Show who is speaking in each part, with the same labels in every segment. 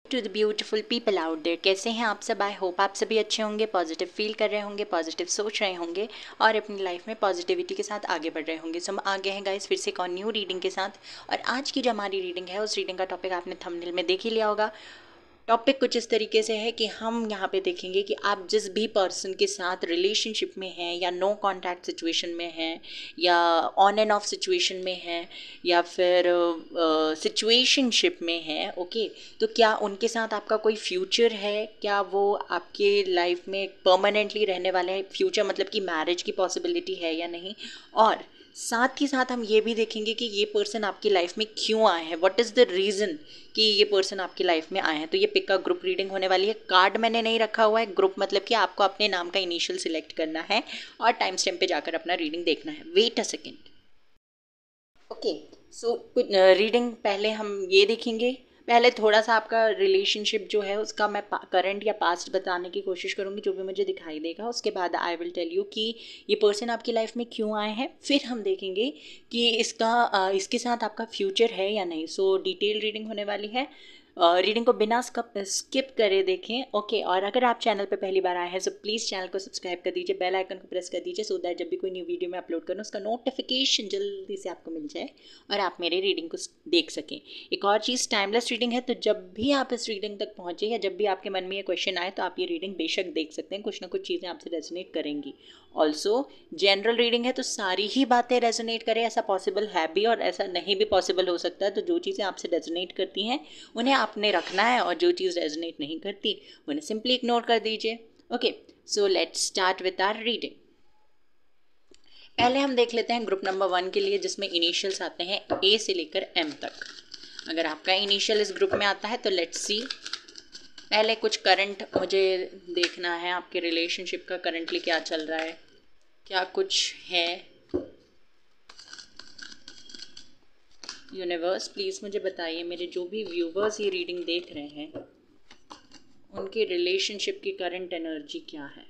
Speaker 1: To the beautiful people out there, कैसे हैं आप सब? आई होप आप सभी अच्छे होंगे, पॉजिटिव फील कर रहे होंगे, पॉजिटिव सोच रहे होंगे और अपनी लाइफ में पॉजिटिविटी के साथ आगे बढ़ रहे होंगे। सो हम आ गए हैं गाइस फिर से एक और न्यू रीडिंग के साथ। और आज की जो हमारी रीडिंग है उस रीडिंग का टॉपिक आपने थंबनेल में देख ही लिया होगा। टॉपिक कुछ इस तरीके से है कि हम यहाँ पे देखेंगे कि आप जिस भी पर्सन के साथ रिलेशनशिप में हैं या नो कांटेक्ट सिचुएशन में हैं या ऑन एंड ऑफ सिचुएशन में हैं या फिर सिचुएशनशिप में हैं, ओके, तो क्या उनके साथ आपका कोई फ्यूचर है? क्या वो आपके लाइफ में परमानेंटली रहने वाले हैं? फ्यूचर मतलब कि मैरिज की पॉसिबिलिटी है या नहीं? और साथ ही साथ हम ये भी देखेंगे कि ये पर्सन आपकी लाइफ में क्यों आए हैं, व्हाट इज़ द रीज़न कि ये पर्सन आपकी लाइफ में आए हैं। तो ये पिक का ग्रुप रीडिंग होने वाली है। कार्ड मैंने नहीं रखा हुआ है। ग्रुप मतलब कि आपको अपने नाम का इनिशियल सिलेक्ट करना है और टाइम स्टैम्प पे जाकर अपना रीडिंग देखना है। Wait a second. Okay, so कुछ रीडिंग पहले हम ये देखेंगे। पहले थोड़ा सा आपका रिलेशनशिप जो है उसका मैं करंट या पास्ट बताने की कोशिश करूँगी, जो भी मुझे दिखाई देगा। उसके बाद आई विल टेल यू कि ये पर्सन आपकी लाइफ में क्यों आए हैं। फिर हम देखेंगे कि इसके साथ आपका फ्यूचर है या नहीं। सो डिटेल रीडिंग होने वाली है। रीडिंग को बिना स्किप करे देखें, ओके। और अगर आप चैनल पे पहली बार आए हैं तो प्लीज़ चैनल को सब्सक्राइब कर दीजिए, बेल आइकन को प्रेस कर दीजिए, सो दैट जब भी कोई न्यू वीडियो मैं अपलोड करूँ उसका नोटिफिकेशन जल्दी से आपको मिल जाए और आप मेरे रीडिंग को देख सकें। एक और चीज़, टाइमलेस रीडिंग है, तो जब भी आप इस रीडिंग तक पहुँचे या जब भी आपके मन में ये क्वेश्चन आए तो आप ये रीडिंग बेशक देख सकते हैं। कुछ ना कुछ चीज़ें आपसे रेजोनेट करेंगी। ऑल्सो जनरल रीडिंग है तो सारी ही बातें रेजोनेट करें ऐसा पॉसिबल है भी और ऐसा नहीं भी पॉसिबल हो सकता है। तो जो चीज़ें आपसे रेजोनेट करती हैं उन्हें आपने रखना है और जो चीज़ रेजोनेट नहीं करती उन्हें सिंपली इग्नोर कर दीजिए। Okay, so let's start with our reading. पहले हम देख लेते हैं ग्रुप नंबर 1 के लिए, जिसमें इनिशियल्स आते हैं ए से लेकर एम तक। अगर आपका इनिशियल इस ग्रुप में आता है तो लेट्स सी। पहले कुछ करंट मुझे देखना है, आपके रिलेशनशिप का करंटली क्या चल रहा है, क्या कुछ है। यूनिवर्स प्लीज़ मुझे बताइए, मेरे जो भी व्यूवर्स ये रीडिंग देख रहे हैं उनकी रिलेशनशिप की करंट एनर्जी क्या है।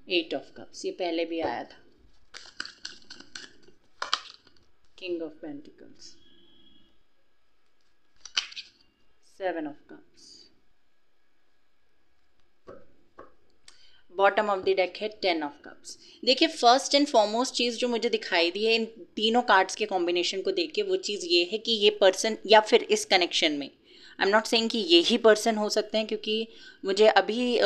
Speaker 1: एट ऑफ कप्स, ये पहले भी आया था। King of pentacles, seven of cups, bottom of the deck है टेन ऑफ कप्स। देखिए, फर्स्ट एंड फॉरमोस्ट चीज़ जो मुझे दिखाई दी है इन तीनों कार्ड्स के कॉम्बिनेशन को देख के, वो चीज़ ये है कि ये पर्सन या फिर इस कनेक्शन में, आई एम नॉट सेइंग कि ये ही पर्सन हो सकते हैं, क्योंकि मुझे अभी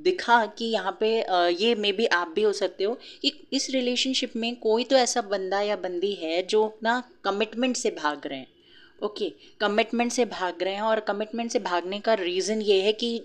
Speaker 1: दिखा कि यहाँ पे ये मे बी आप भी हो सकते हो कि इस रिलेशनशिप में कोई तो ऐसा बंदा या बंदी है जो ना कमिटमेंट से भाग रहे हैं। ओके, कमिटमेंट से भाग रहे हैं और कमिटमेंट से भागने का रीज़न ये है कि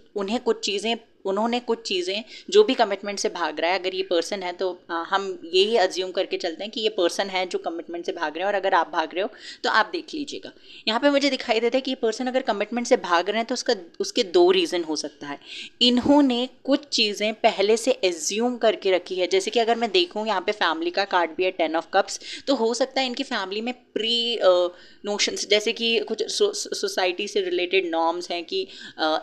Speaker 1: उन्होंने कुछ चीज़ें, जो भी कमिटमेंट से भाग रहा है, अगर ये पर्सन है तो हम यही अज्यूम करके चलते हैं कि ये पर्सन है जो कमिटमेंट से भाग रहे हैं। और अगर आप भाग रहे हो तो आप देख लीजिएगा, यहाँ पे मुझे दिखाई देता है कि ये पर्सन अगर कमिटमेंट से भाग रहे हैं तो उसके दो रीज़न हो सकता है। इन्होंने कुछ चीज़ें पहले से एज्यूम करके रखी है, जैसे कि अगर मैं देखूँ यहाँ पे फैमिली का कार्ड भी है, टेन ऑफ कप्स, तो हो सकता है इनकी फैमिली में प्री नोशंस, जैसे कि कुछ सोसाइटी से रिलेटेड नॉर्म्स हैं कि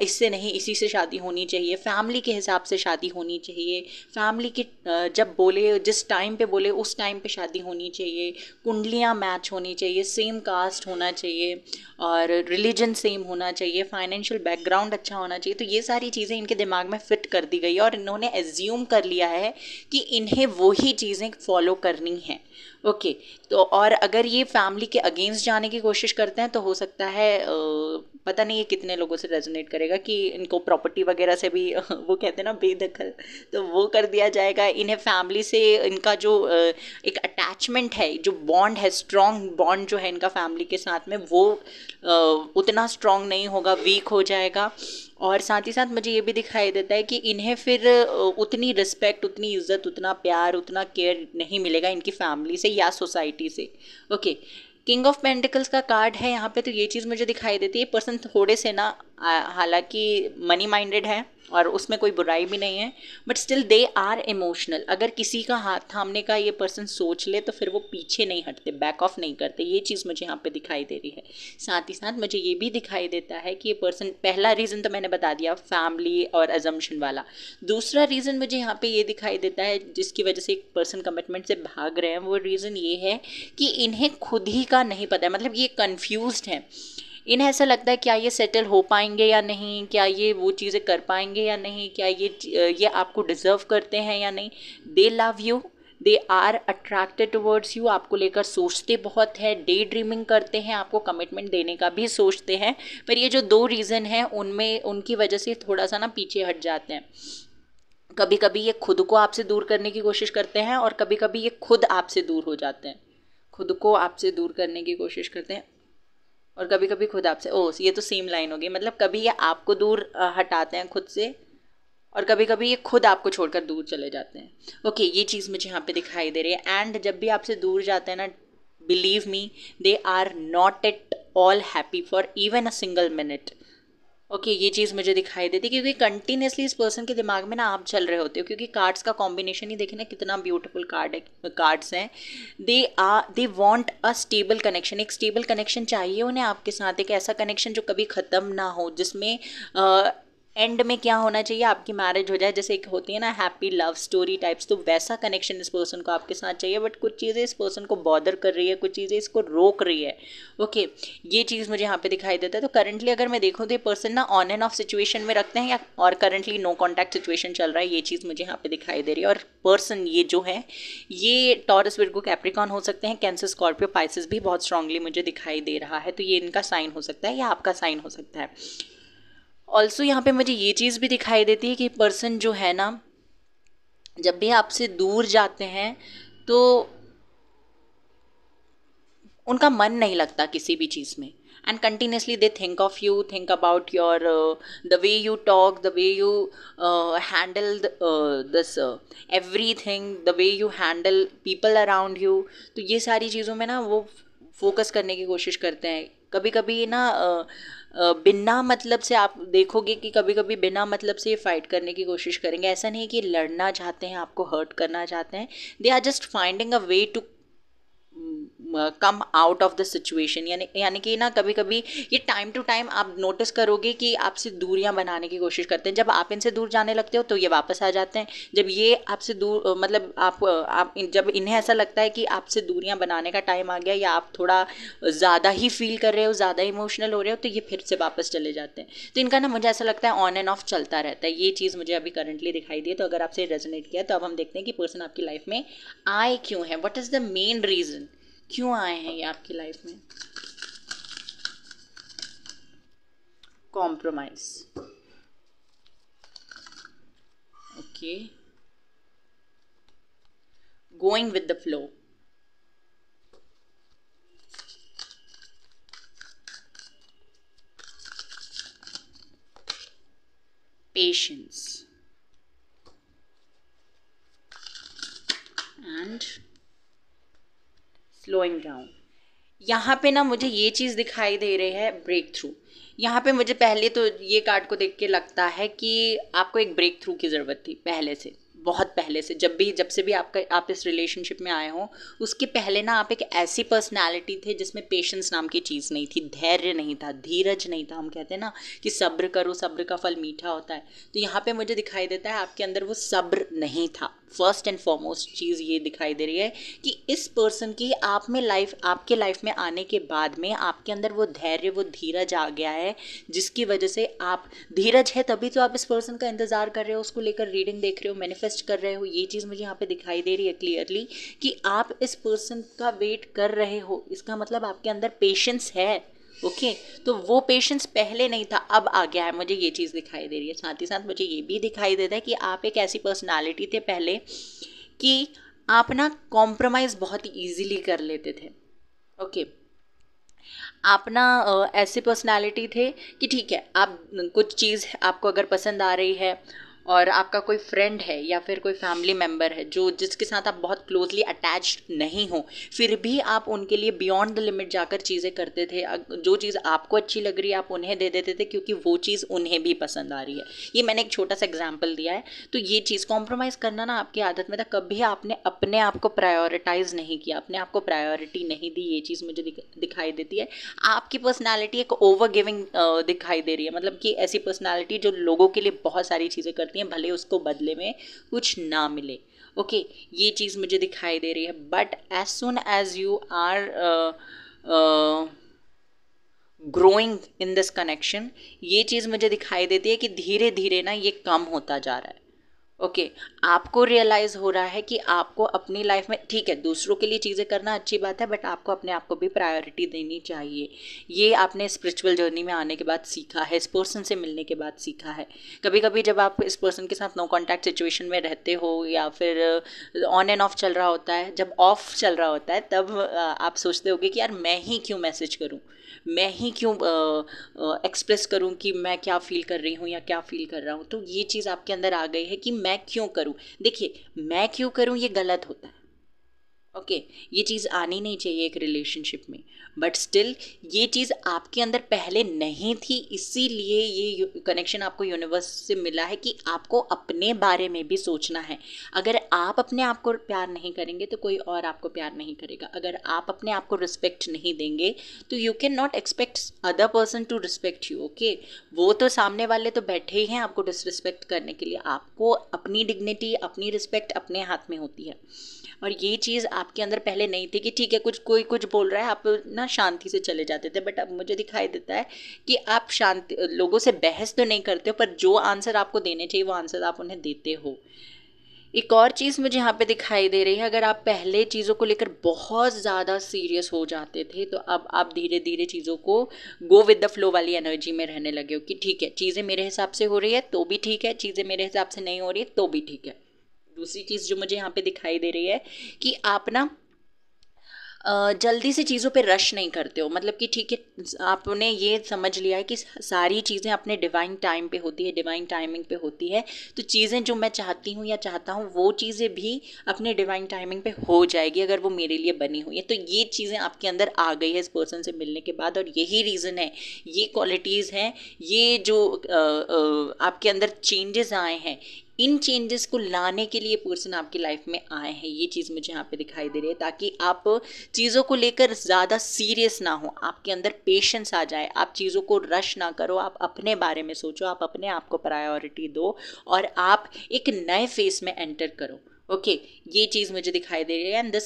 Speaker 1: इससे नहीं इसी से शादी होनी चाहिए, फैमिली के हिसाब से शादी होनी चाहिए, फैमिली के जब बोले जिस टाइम पे बोले उस टाइम पे शादी होनी चाहिए, कुंडलियाँ मैच होनी चाहिए, सेम कास्ट होना चाहिए और रिलीजन सेम होना चाहिए, फाइनेंशियल बैकग्राउंड अच्छा होना चाहिए। तो ये सारी चीज़ें इनके दिमाग में फिट कर दी गई और इन्होंने एज्यूम कर लिया है कि इन्हें वही चीज़ें फॉलो करनी हैं। ओके, तो और अगर ये फैमिली के अगेंस्ट जाने की कोशिश करते हैं तो हो सकता है पता नहीं ये कितने लोगों से रेजोनेट करेगा कि इनको प्रॉपर्टी वगैरह से भी वो कहते हैं ना बेदखल, तो वो कर दिया जाएगा। इन्हें फैमिली से इनका जो एक अटैचमेंट है, जो बॉन्ड है, स्ट्रॉन्ग बॉन्ड जो है इनका फैमिली के साथ में, वो उतना स्ट्रॉन्ग नहीं होगा, वीक हो जाएगा। और साथ ही साथ मुझे ये भी दिखाई देता है कि इन्हें फिर उतनी रिस्पेक्ट, उतनी इज्जत, उतना प्यार, उतना केयर नहीं मिलेगा इनकी फैमिली से या सोसाइटी से। ओके, किंग ऑफ पेंटिकल्स का कार्ड है यहाँ पे, तो ये चीज़ मुझे दिखाई देती है पर्सन थोड़े से ना, हालांकि मनी माइंडेड है, और उसमें कोई बुराई भी नहीं है, but still they are emotional. अगर किसी का हाथ थामने का ये पर्सन सोच ले तो फिर वो पीछे नहीं हटते, बैक ऑफ नहीं करते। ये चीज़ मुझे यहाँ पे दिखाई दे रही है। साथ ही साथ मुझे ये भी दिखाई देता है कि ये पर्सन, पहला रीज़न तो मैंने बता दिया, फैमिली और अजम्पशन वाला। दूसरा रीज़न मुझे यहाँ पे ये दिखाई देता है जिसकी वजह से एक पर्सन कमिटमेंट से भाग रहे हैं, वो रीज़न ये है कि इन्हें खुद ही का नहीं पता है, मतलब ये कन्फ्यूज्ड हैं। इन्हें ऐसा लगता है क्या ये सेटल हो पाएंगे या नहीं, क्या ये वो चीज़ें कर पाएंगे या नहीं, क्या ये आपको डिज़र्व करते हैं या नहीं। They love you, they are attracted towards you, आपको लेकर सोचते बहुत है, डे ड्रीमिंग करते हैं, आपको कमिटमेंट देने का भी सोचते हैं। पर ये जो दो रीज़न हैं उनमें उनकी वजह से थोड़ा सा ना पीछे हट जाते हैं। कभी कभी ये खुद को आपसे दूर करने की कोशिश करते हैं और कभी कभी ये खुद आपसे दूर हो जाते हैं। खुद को आपसे दूर करने की कोशिश करते हैं और कभी कभी खुद आपसे, ओह ये तो सेम लाइन होगी, मतलब कभी ये आपको दूर हटाते हैं खुद से और कभी कभी ये खुद आपको छोड़कर दूर चले जाते हैं। ओके, ये चीज़ मुझे यहाँ पे दिखाई दे रही है। एंड जब भी आपसे दूर जाते हैं ना, believe me, they are not at all happy for even a single minute. Okay, ये चीज़ मुझे दिखाई देती है क्योंकि कंटिन्यूसली इस पर्सन के दिमाग में ना आप चल रहे होते हो, क्योंकि कार्ड्स का कॉम्बिनेशन ही देखें ना, कितना ब्यूटीफुल कार्ड्स हैं। They want a stable connection, एक स्टेबल कनेक्शन चाहिए उन्हें आपके साथ, एक ऐसा कनेक्शन जो कभी ख़त्म ना हो, जिसमें एंड में क्या होना चाहिए, आपकी मैरिज हो जाए, जैसे एक होती है ना हैप्पी लव स्टोरी टाइप्स, तो वैसा कनेक्शन इस पर्सन को आपके साथ चाहिए। बट कुछ चीज़ें इस पर्सन को बॉदर कर रही है, कुछ चीज़ें इसको रोक रही है। ओके, ये चीज़ मुझे यहाँ पे दिखाई देता है। तो करंटली अगर मैं देखूँ तो ये पर्सन ना ऑन एंड ऑफ सिचुएशन में रखते हैं या और करंटली नो कॉन्टैक्ट सिचुएशन चल रहा है, ये चीज़ मुझे यहाँ पे दिखाई दे रही है। और पर्सन ये जो है ये टॉरस, विर्गो, कैप्रिकॉर्न हो सकते हैं, कैंसर, स्कॉर्पियो, पाइसेस भी बहुत स्ट्रांगली मुझे दिखाई दे रहा है। तो ये इनका साइन हो सकता है या आपका साइन हो सकता है। ऑल्सो यहाँ पे मुझे ये चीज़ भी दिखाई देती है कि पर्सन जो है ना, जब भी आपसे दूर जाते हैं तो उनका मन नहीं लगता किसी भी चीज़ में। And continuously they think of you, think about your the way you talk, the way you handle this every thing, the way you handle people around you. तो ये सारी चीज़ों में ना वो फोकस करने की कोशिश करते हैं। कभी कभी ना बिना मतलब से आप देखोगे कि कभी कभी बिना मतलब से ये फाइट करने की कोशिश करेंगे। ऐसा नहीं कि लड़ना चाहते हैं, आपको हर्ट करना चाहते हैं। They are just finding a way to come out of the situation. यानी कि ना कभी कभी ये टाइम टू टाइम आप नोटिस करोगे कि आपसे दूरियां बनाने की कोशिश करते हैं। जब आप इनसे दूर जाने लगते हो तो ये वापस आ जाते हैं। जब ये आपसे दूर मतलब आप जब इन्हें ऐसा लगता है कि आपसे दूरियां बनाने का टाइम आ गया या आप थोड़ा ज़्यादा ही फील कर रहे हो, ज़्यादा इमोशनल हो रहे हो, तो ये फिर से वापस चले जाते हैं। तो इनका ना मुझे ऐसा लगता है ऑन एंड ऑफ चलता रहता है। ये चीज़ मुझे अभी करंटली दिखाई दी है। तो अगर आपसे रेजोनेट किया तो अब हम देखते हैं कि पर्सन आपकी लाइफ में आए क्यों है, what is the main reason, क्यों आए हैं ये आपकी लाइफ में। Compromise, okay, going with the flow, patience and slowing down. यहाँ पे ना मुझे ये चीज़ दिखाई दे रही है, ब्रेक थ्रू। यहाँ पे मुझे पहले तो ये कार्ड को देख के लगता है कि आपको एक ब्रेक थ्रू की ज़रूरत थी पहले से, बहुत पहले से। जब से भी आप इस रिलेशनशिप में आए हो, उसके पहले ना आप एक ऐसी पर्सनालिटी थे जिसमें पेशेंस नाम की चीज़ नहीं थी, धैर्य नहीं था, धीरज नहीं था। हम कहते हैं ना कि सब्र करो, सब्र का फल मीठा होता है। तो यहाँ पे मुझे दिखाई देता है आपके अंदर वो सब्र नहीं था। फर्स्ट एंड फॉरमोस्ट चीज़ ये दिखाई दे रही है कि इस पर्सन की आपके लाइफ में आने के बाद में आपके अंदर वो धैर्य, वो धीरज आ गया है, जिसकी वजह से आप, धीरज है तभी तो आप इस पर्सन का इंतज़ार कर रहे हो, उसको लेकर रीडिंग देख रहे हो, मैनिफेस्ट कर रहे हो। ये चीज़ मुझे यहाँ पे दिखाई दे रही है क्लियरली कि आप इस पर्सन का वेट कर रहे हो। इसका मतलब आपके अंदर पेशेंस है। ओके, तो वो पेशेंस पहले नहीं था, अब आ गया है। मुझे ये चीज़ दिखाई दे रही है। साथ ही साथ मुझे ये भी दिखाई देता है कि आप एक ऐसी पर्सनालिटी थे पहले कि आप ना कॉम्प्रोमाइज़ बहुत ईजीली कर लेते थे। ओके, आप ना ऐसी पर्सनालिटी थे कि ठीक है, आप कुछ चीज़ आपको अगर पसंद आ रही है और आपका कोई फ्रेंड है या फिर कोई फैमिली मेम्बर है जो जिसके साथ आप बहुत क्लोजली अटैच्ड नहीं हो, फिर भी आप उनके लिए बियॉन्ड द लिमिट जाकर चीज़ें करते थे। जो चीज़ आपको अच्छी लग रही है आप उन्हें दे देते थे क्योंकि वो चीज़ उन्हें भी पसंद आ रही है। ये मैंने एक छोटा सा एग्जाम्पल दिया है। तो ये चीज़ कॉम्प्रोमाइज़ करना ना आपकी आदत में था। कभी आपने अपने आप को प्रायोरिटाइज नहीं किया, अपने आप को प्रायोरिटी नहीं दी, ये चीज़ मुझे दिखाई देती है। आपकी पर्सनैलिटी एक ओवर गिविंग दिखाई दे रही है, मतलब कि ऐसी पर्सनैलिटी जो लोगों के लिए बहुत सारी चीज़ें करती हैं भले उसको बदले में कुछ ना मिले। ओके, ये चीज़ मुझे दिखाई दे रही है। But as soon as you are growing in this connection, ये चीज़ मुझे दिखाई देती है कि धीरे धीरे ना ये कम होता जा रहा है। ओके, आपको रियलाइज हो रहा है कि आपको अपनी लाइफ में, ठीक है दूसरों के लिए चीज़ें करना अच्छी बात है, बट आपको अपने आप को भी प्रायोरिटी देनी चाहिए। ये आपने स्पिरिचुअल जर्नी में आने के बाद सीखा है, इस पर्सन से मिलने के बाद सीखा है। कभी कभी जब आप इस पर्सन के साथ नो कॉन्टैक्ट सिचुएशन में रहते हो या फिर ऑन एंड ऑफ चल रहा होता है, जब ऑफ चल रहा होता है तब आप सोचते होगे कि यार मैं ही क्यों मैसेज करूँ, मैं ही क्यों एक्सप्रेस करूं कि मैं क्या फील कर रही हूँ या क्या फील कर रहा हूँ। तो ये चीज़ आपके अंदर आ गई है कि मैं क्यों करूं। देखिए, मैं क्यों करूं ये गलत होता है। ओके, ये चीज़ आनी नहीं चाहिए एक रिलेशनशिप में, बट स्टिल ये चीज़ आपके अंदर पहले नहीं थी, इसीलिए ये कनेक्शन आपको यूनिवर्स से मिला है कि आपको अपने बारे में भी सोचना है। अगर आप अपने आप को प्यार नहीं करेंगे तो कोई और आपको प्यार नहीं करेगा। अगर आप अपने आप को रिस्पेक्ट नहीं देंगे तो you can not expect other person to respect you. Okay, वो तो सामने वाले तो बैठे ही हैं आपको डिसरिस्पेक्ट करने के लिए। आपको अपनी डिग्निटी, अपनी रिस्पेक्ट अपने हाथ में होती है। और ये चीज़ आपके अंदर पहले नहीं थी कि ठीक है कुछ कोई कुछ बोल रहा है आप ना शांति से चले जाते थे। बट अब मुझे दिखाई देता है कि आप शांति, लोगों से बहस तो नहीं करते हो, पर जो आंसर आपको देने चाहिए वो आंसर आप उन्हें देते हो। एक और चीज़ मुझे यहाँ पे दिखाई दे रही है, अगर आप पहले चीज़ों को लेकर बहुत ज़्यादा सीरियस हो जाते थे तो अब आप धीरे धीरे चीज़ों को गो विद द फ्लो वाली एनर्जी में रहने लगे हो कि ठीक है चीज़ें मेरे हिसाब से हो रही है तो भी ठीक है, चीज़ें मेरे हिसाब से नहीं हो रही है तो भी ठीक है। दूसरी चीज़ जो मुझे यहाँ पे दिखाई दे रही है कि आप ना जल्दी से चीज़ों पे रश नहीं करते हो। मतलब कि ठीक है आपने ये समझ लिया है कि सारी चीज़ें अपने डिवाइन टाइम पे होती है, डिवाइन टाइमिंग पे होती है। तो चीज़ें जो मैं चाहती हूँ या चाहता हूँ वो चीज़ें भी अपने डिवाइन टाइमिंग पे हो जाएगी अगर वो मेरे लिए बनी हुई है। तो ये चीज़ें आपके अंदर आ गई है इस पर्सन से मिलने के बाद, और यही रीज़न है, ये क्वालिटीज़ हैं, ये जो आपके अंदर चेंजेस आए हैं, इन चेंजेस को लाने के लिए पर्सन आपकी लाइफ में आए हैं। ये चीज़ मुझे यहाँ पे दिखाई दे रही है ताकि आप चीज़ों को लेकर ज़्यादा सीरियस ना हो, आपके अंदर पेशेंस आ जाए, आप चीज़ों को रश ना करो, आप अपने बारे में सोचो, आप अपने आप को प्रायोरिटी दो और आप एक नए फेस में एंटर करो। ओके, ये चीज़ मुझे दिखाई दे रही है and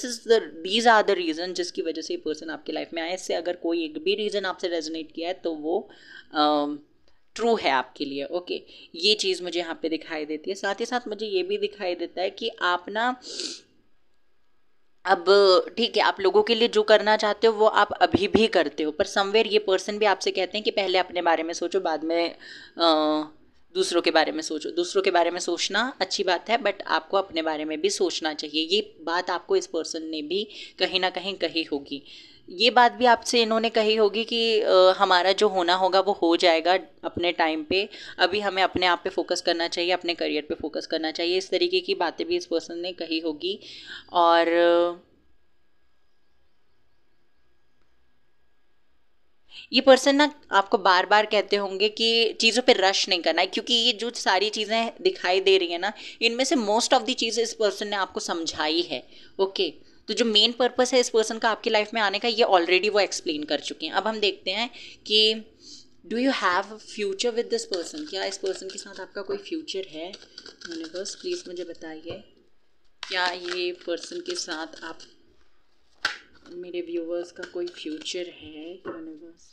Speaker 1: these are the reason जिसकी वजह से ये पर्सन आपकी लाइफ में आए। इससे अगर कोई एक भी रीज़न आपसे रेजोनेट किया है तो वो ट्रू है आपके लिए। ओके, ये चीज़ मुझे यहाँ पे दिखाई देती है। साथ ही साथ मुझे ये भी दिखाई देता है कि आप ना अब ठीक है आप लोगों के लिए जो करना चाहते हो वो आप अभी भी करते हो, पर समवेयर ये पर्सन भी आपसे कहते हैं कि पहले अपने बारे में सोचो, बाद में दूसरों के बारे में सोचो। दूसरों के बारे में सोचना अच्छी बात है बट आपको अपने बारे में भी सोचना चाहिए। ये बात आपको इस पर्सन ने भी कहीं ना कहीं कही होगी। ये बात भी आपसे इन्होंने कही होगी कि हमारा जो होना होगा वो हो जाएगा अपने टाइम पे, अभी हमें अपने आप पे फोकस करना चाहिए, अपने करियर पे फोकस करना चाहिए। इस तरीके की बातें भी इस पर्सन ने कही होगी। और ये पर्सन ना आपको बार बार कहते होंगे कि चीज़ों पे रश नहीं करना है, क्योंकि ये जो सारी चीज़ें दिखाई दे रही है ना, इनमें से मोस्ट ऑफ द चीज़ें इस पर्सन ने आपको समझाई है। ओके, तो जो मेन पर्पस है इस पर्सन का आपकी लाइफ में आने का, ये ऑलरेडी वो एक्सप्लेन कर चुके हैं। अब हम देखते हैं कि do you have future with this person. क्या इस पर्सन के साथ आपका कोई फ्यूचर है? यूनिवर्स प्लीज़ मुझे बताइए, क्या ये पर्सन के साथ आप, मेरे व्यूवर्स का कोई फ्यूचर है? Universe,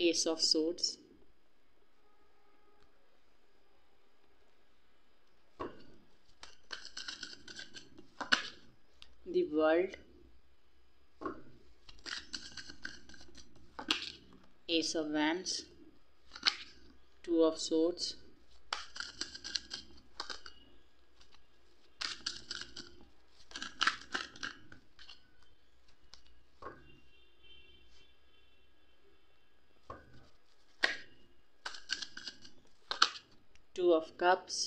Speaker 1: S of swords, the world, S of wands, two of swords, 2 of cups,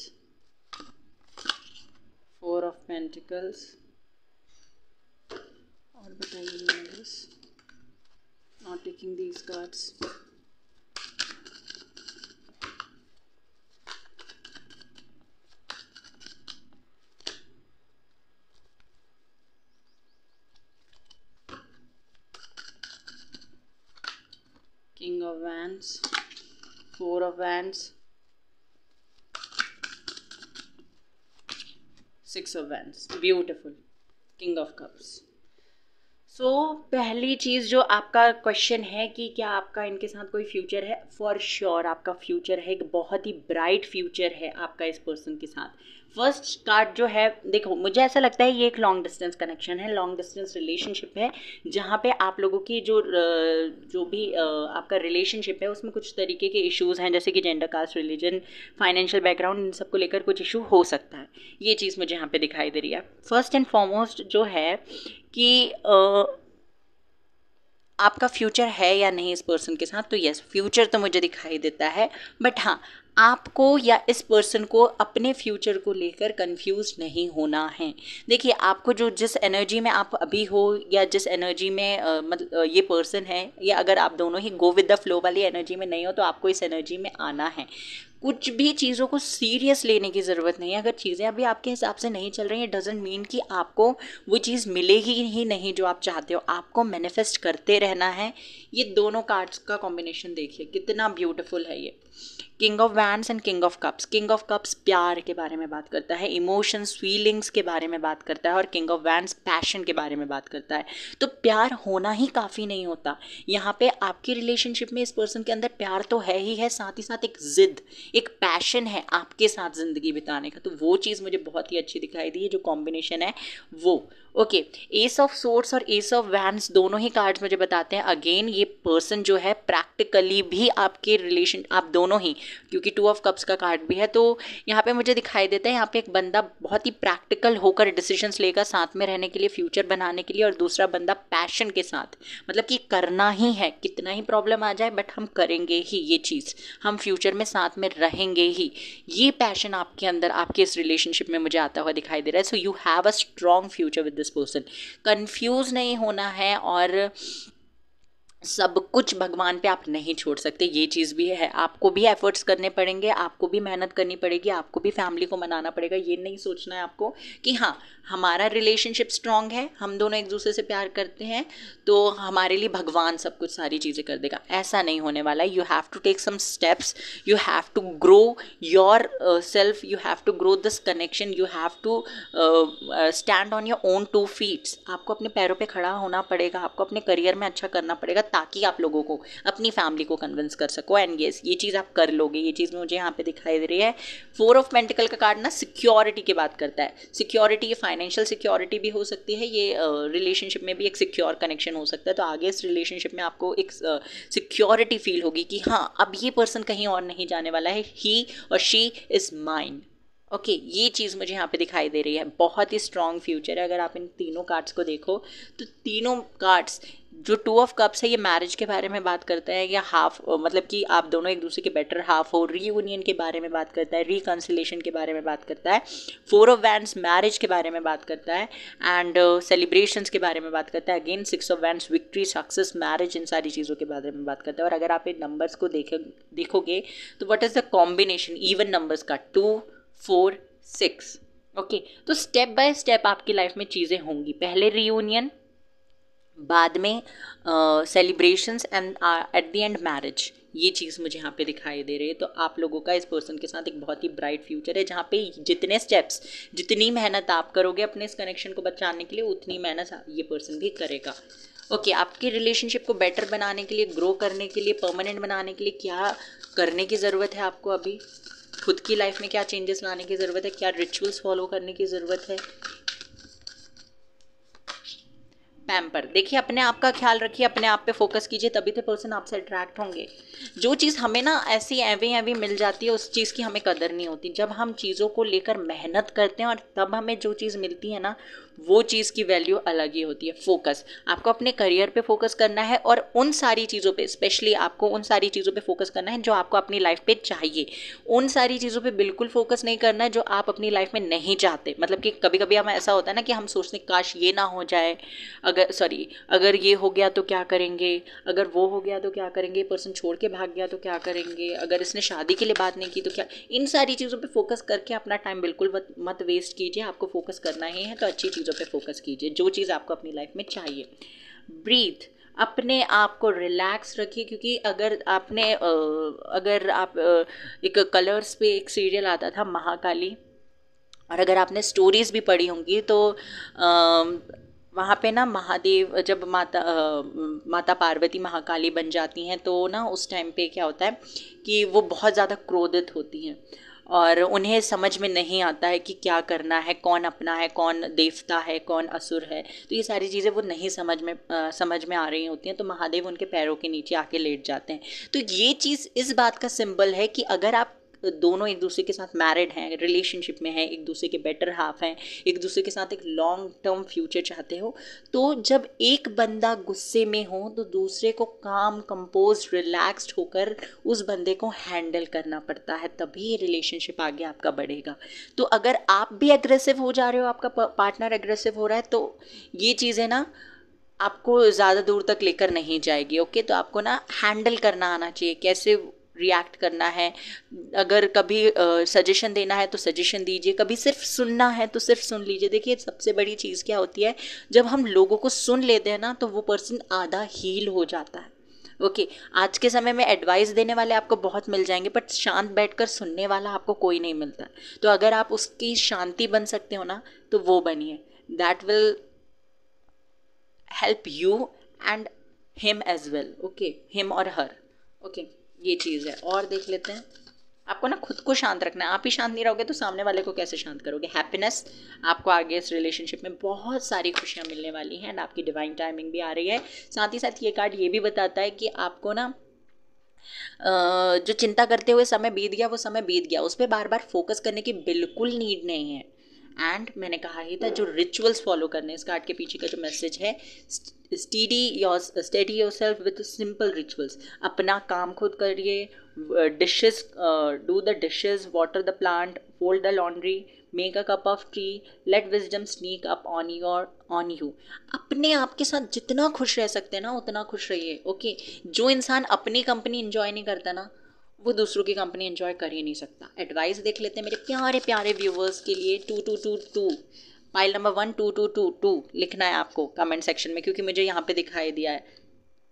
Speaker 1: 4 of pentacles, और बताइए universe, not taking these cards, King of Wands, 4 of Wands, 6 of Wands, beautiful, King of Cups. सो पहली चीज़ जो आपका question है कि क्या आपका इनके साथ कोई फ्यूचर है, फॉर श्योर आपका फ्यूचर है, एक बहुत ही ब्राइट फ्यूचर है आपका इस पर्सन के साथ। फर्स्ट कार्ड जो है, देखो मुझे ऐसा लगता है ये एक लॉन्ग डिस्टेंस कनेक्शन है, लॉन्ग डिस्टेंस रिलेशनशिप है, जहाँ पे आप लोगों की जो भी आपका रिलेशनशिप है उसमें कुछ तरीके के इश्यूज़ हैं, जैसे कि gender, caste, religion, financial background, इन सबको लेकर कुछ इशू हो सकता है। ये चीज़ मुझे यहाँ पे दिखाई दे रही है। फर्स्ट एंड फॉरमोस्ट जो है कि आपका फ्यूचर है या नहीं इस पर्सन के साथ, तो यस फ्यूचर तो मुझे दिखाई देता है, बट हाँ आपको या इस पर्सन को अपने फ्यूचर को लेकर कंफ्यूज नहीं होना है। देखिए आपको जो जिस एनर्जी में आप अभी हो या जिस एनर्जी में मतलब ये पर्सन है, या अगर आप दोनों ही गो विद द फ्लो वाली एनर्जी में नहीं हो तो आपको इस एनर्जी में आना है। कुछ भी चीज़ों को सीरियस लेने की ज़रूरत नहीं है। अगर चीज़ें अभी आपके हिसाब से नहीं चल रही हैं, डजेंट मीन कि आपको वो चीज़ मिलेगी ही नहीं जो आप चाहते हो। आपको मैनिफेस्ट करते रहना है। ये दोनों कार्ड्स का कॉम्बिनेशन देखिए कितना ब्यूटीफुल है ये, king of wands and king of cups. King of cups प्यार के बारे में बात करता है, इमोशंस, फीलिंग्स के बारे में बात करता है, और किंग ऑफ वैंड्स पैशन के बारे में बात करता है। तो प्यार होना ही काफ़ी नहीं होता। यहाँ पे आपकी रिलेशनशिप में इस पर्सन के अंदर प्यार तो है ही है, साथ ही साथ एक जिद, एक पैशन है आपके साथ ज़िंदगी बिताने का। तो वो चीज़ मुझे बहुत ही अच्छी दिखाई दी है, जो कॉम्बिनेशन है वो। ओके, एस ऑफ सोर्ड्स और एस ऑफ वैंड्स दोनों ही कार्ड्स मुझे बताते हैं अगेन ये पर्सन जो है प्रैक्टिकली भी आपके रिलेशन, आप दोनों ही, क्योंकि 2 ऑफ कप्स का कार्ड भी है, तो यहाँ पे मुझे दिखाई देता है यहाँ पे एक बंदा बहुत ही प्रैक्टिकल होकर डिसीजंस लेगा साथ में रहने के लिए, फ्यूचर बनाने के लिए, और दूसरा बंदा पैशन के साथ, मतलब कि करना ही है, कितना ही प्रॉब्लम आ जाए बट हम करेंगे ही ये चीज़, हम फ्यूचर में साथ में रहेंगे ही। ये पैशन आपके अंदर, आपके इस रिलेशनशिप में मुझे आता हुआ दिखाई दे रहा है। So you have a strong future with this person. Confuse नहीं होना है, और सब कुछ भगवान पे आप नहीं छोड़ सकते, ये चीज़ भी है। आपको भी एफर्ट्स करने पड़ेंगे, आपको भी मेहनत करनी पड़ेगी, आपको भी फैमिली को मनाना पड़ेगा। ये नहीं सोचना है आपको कि हाँ हमारा रिलेशनशिप स्ट्रांग है, हम दोनों एक दूसरे से प्यार करते हैं तो हमारे लिए भगवान सब कुछ सारी चीज़ें कर देगा। ऐसा नहीं होने वाला है। You have to take some steps, you have to grow your self, you have to grow this connection, you have to stand on your own 2 feets. आपको अपने पैरों पे खड़ा होना पड़ेगा, आपको अपने करियर में अच्छा करना पड़ेगा, ताकि आप लोगों को, अपनी फैमिली को कन्विंस कर सको। एंड येस ये चीज़ आप कर लोगे, ये चीज़ मुझे यहाँ पे दिखाई दे रही है। 4 ऑफ पेंटिकल का कार्ड ना सिक्योरिटी की बात करता है। सिक्योरिटी, ये फाइनेंशियल सिक्योरिटी भी हो सकती है, ये रिलेशनशिप में भी एक सिक्योर कनेक्शन हो सकता है। तो आगे इस रिलेशनशिप में आपको एक सिक्योरिटी फील होगी कि हाँ अब ये पर्सन कहीं और नहीं जाने वाला है, ही और शी इज़ माइन। ओके, ये चीज़ मुझे यहाँ पे दिखाई दे रही है। बहुत ही स्ट्रॉन्ग फ्यूचर है। अगर आप इन तीनों कार्ड्स को देखो तो तीनों कार्ड्स, जो 2 ऑफ कप्स है ये मैरिज के बारे में बात करता है, या हाफ, मतलब कि आप दोनों एक दूसरे के बेटर हाफ हो, रीयूनियन के बारे में बात करता है, रिकन्सिलेशन के बारे में बात करता है। 4 ऑफ वैंड्स मैरिज के बारे में बात करता है, एंड सेलिब्रेशंस के बारे में बात करता है। Again 6 of wands victory, success, marriage, इन सारी चीज़ों के बारे में बात करता है। और अगर आप इन नंबर्स को देखोगे तो what is the combination even numbers का, 2, 4, 6। ओके, तो स्टेप बाय स्टेप आपकी लाइफ में चीज़ें होंगी। पहले रीयूनियन, बाद में celebrations, and at the end marriage. ये चीज़ मुझे यहाँ पे दिखाई दे रही है। तो आप लोगों का इस पर्सन के साथ एक बहुत ही ब्राइट फ्यूचर है, जहाँ पे जितने स्टेप्स, जितनी मेहनत आप करोगे अपने इस कनेक्शन को बचाने के लिए, उतनी मेहनत ये पर्सन भी करेगा। ओके, आपकी रिलेशनशिप को बेटर बनाने के लिए, ग्रो करने के लिए, परमानेंट बनाने के लिए क्या करने की ज़रूरत है आपको अभी, खुद की लाइफ में क्या चेंजेस लाने की ज़रूरत है, क्या रिचुअल्स फॉलो करने की ज़रूरत है। पैम्पर, देखिए अपने आप का ख्याल रखिए, अपने आप पे फोकस कीजिए, तभी तो पर्सन आपसे अट्रैक्ट होंगे। जो चीज़ हमें ना ऐसी एवी मिल जाती है, उस चीज़ की हमें कदर नहीं होती। जब हम चीज़ों को लेकर मेहनत करते हैं और तब हमें जो चीज़ मिलती है ना, वो चीज़ की वैल्यू अलग ही होती है। फोकस, आपको अपने करियर पे फोकस करना है और उन सारी चीज़ों पे, स्पेशली आपको उन सारी चीज़ों पे फोकस करना है जो आपको अपनी लाइफ पे चाहिए। उन सारी चीज़ों पे बिल्कुल फोकस नहीं करना है जो आप अपनी लाइफ में नहीं चाहते। मतलब कि कभी कभी हमें ऐसा होता है ना कि हम सोचते हैं काश ये ना हो जाए, अगर ये हो गया तो क्या करेंगे, अगर वो हो गया तो क्या करेंगे, पर्सन छोड़ के भाग गया तो क्या करेंगे, अगर इसने शादी के लिए बात नहीं की तो क्या। इन सारी चीज़ों पे फोकस करके अपना टाइम बिल्कुल मत वेस्ट कीजिए। आपको फोकस करना ही है तो अच्छी चीज़ों पे फोकस कीजिए, जो चीज़ आपको अपनी लाइफ में चाहिए। ब्रीथ, अपने आप को रिलैक्स रखिए, क्योंकि अगर आप एक कलर्स पे एक सीरियल आता था महाकाली, और अगर आपने स्टोरीज भी पढ़ी होंगी तो वहाँ पे ना महादेव जब माता पार्वती महाकाली बन जाती हैं तो ना उस टाइम पे क्या होता है कि वो बहुत ज़्यादा क्रोधित होती हैं और उन्हें समझ में नहीं आता है कि क्या करना है, कौन अपना है, कौन देवता है, कौन असुर है। तो ये सारी चीज़ें वो नहीं समझ में आ रही होती हैं, तो महादेव उनके पैरों के नीचे आके लेट जाते हैं। तो ये चीज़ इस बात का सिंबल है कि अगर आप दोनों एक दूसरे के साथ मैरिड हैं, रिलेशनशिप में हैं, एक दूसरे के बेटर हाफ हैं, एक दूसरे के साथ एक लॉन्ग टर्म फ्यूचर चाहते हो, तो जब एक बंदा गुस्से में हो तो दूसरे को काम, कंपोज, रिलैक्स्ड होकर उस बंदे को हैंडल करना पड़ता है, तभी रिलेशनशिप आगे आपका बढ़ेगा। तो अगर आप भी एग्रेसिव हो जा रहे हो, आपका पार्टनर एग्रेसिव हो रहा है, तो ये चीज़ें ना आपको ज़्यादा दूर तक लेकर नहीं जाएगी। ओके, तो आपको ना हैंडल करना आना चाहिए, कैसे रिएक्ट करना है। अगर कभी सजेशन देना है तो सजेशन दीजिए, कभी सिर्फ सुनना है तो सिर्फ सुन लीजिए। देखिए सबसे बड़ी चीज़ क्या होती है, जब हम लोगों को सुन लेते हैं ना तो वो पर्सन आधा हील हो जाता है। ओके, आज के समय में एडवाइस देने वाले आपको बहुत मिल जाएंगे, बट शांत बैठकर सुनने वाला आपको कोई नहीं मिलता। तो अगर आप उसकी शांति बन सकते हो ना तो वो बनिए। That will help you and him as well. Okay, him और हर। ओके, ये चीज़ है। और देख लेते हैं, आपको ना खुद को शांत रखना है। आप ही शांत नहीं रहोगे तो सामने वाले को कैसे शांत करोगे। हैप्पीनेस, आपको आगे इस रिलेशनशिप में बहुत सारी खुशियाँ मिलने वाली हैं एंड आपकी डिवाइन टाइमिंग भी आ रही है। साथ ही साथ ये कार्ड ये भी बताता है कि आपको ना जो चिंता करते हुए समय बीत गया वो समय बीत गया, उस पर बार बार फोकस करने की बिल्कुल नीड नहीं है। एंड मैंने कहा ही था जो रिचुअल्स फॉलो करने, इस कार्ड के पीछे का जो मैसेज है, steady yourself with simple rituals. अपना काम खुद करिए, dishes, do the dishes, water the plant, fold the laundry, make a cup of tea, let wisdom sneak up on you. अपने आप के साथ जितना खुश रह सकते हैं ना उतना खुश रहिए। ओके, जो इंसान अपनी कंपनी इंजॉय नहीं करता ना वो दूसरों की कंपनी एंजॉय कर ही नहीं सकता। एडवाइस देख लेते हैं मेरे प्यारे प्यारे व्यूवर्स के लिए। 2222 फाइल नंबर 12222 लिखना है आपको कमेंट सेक्शन में, क्योंकि मुझे यहाँ पे दिखाई दिया है,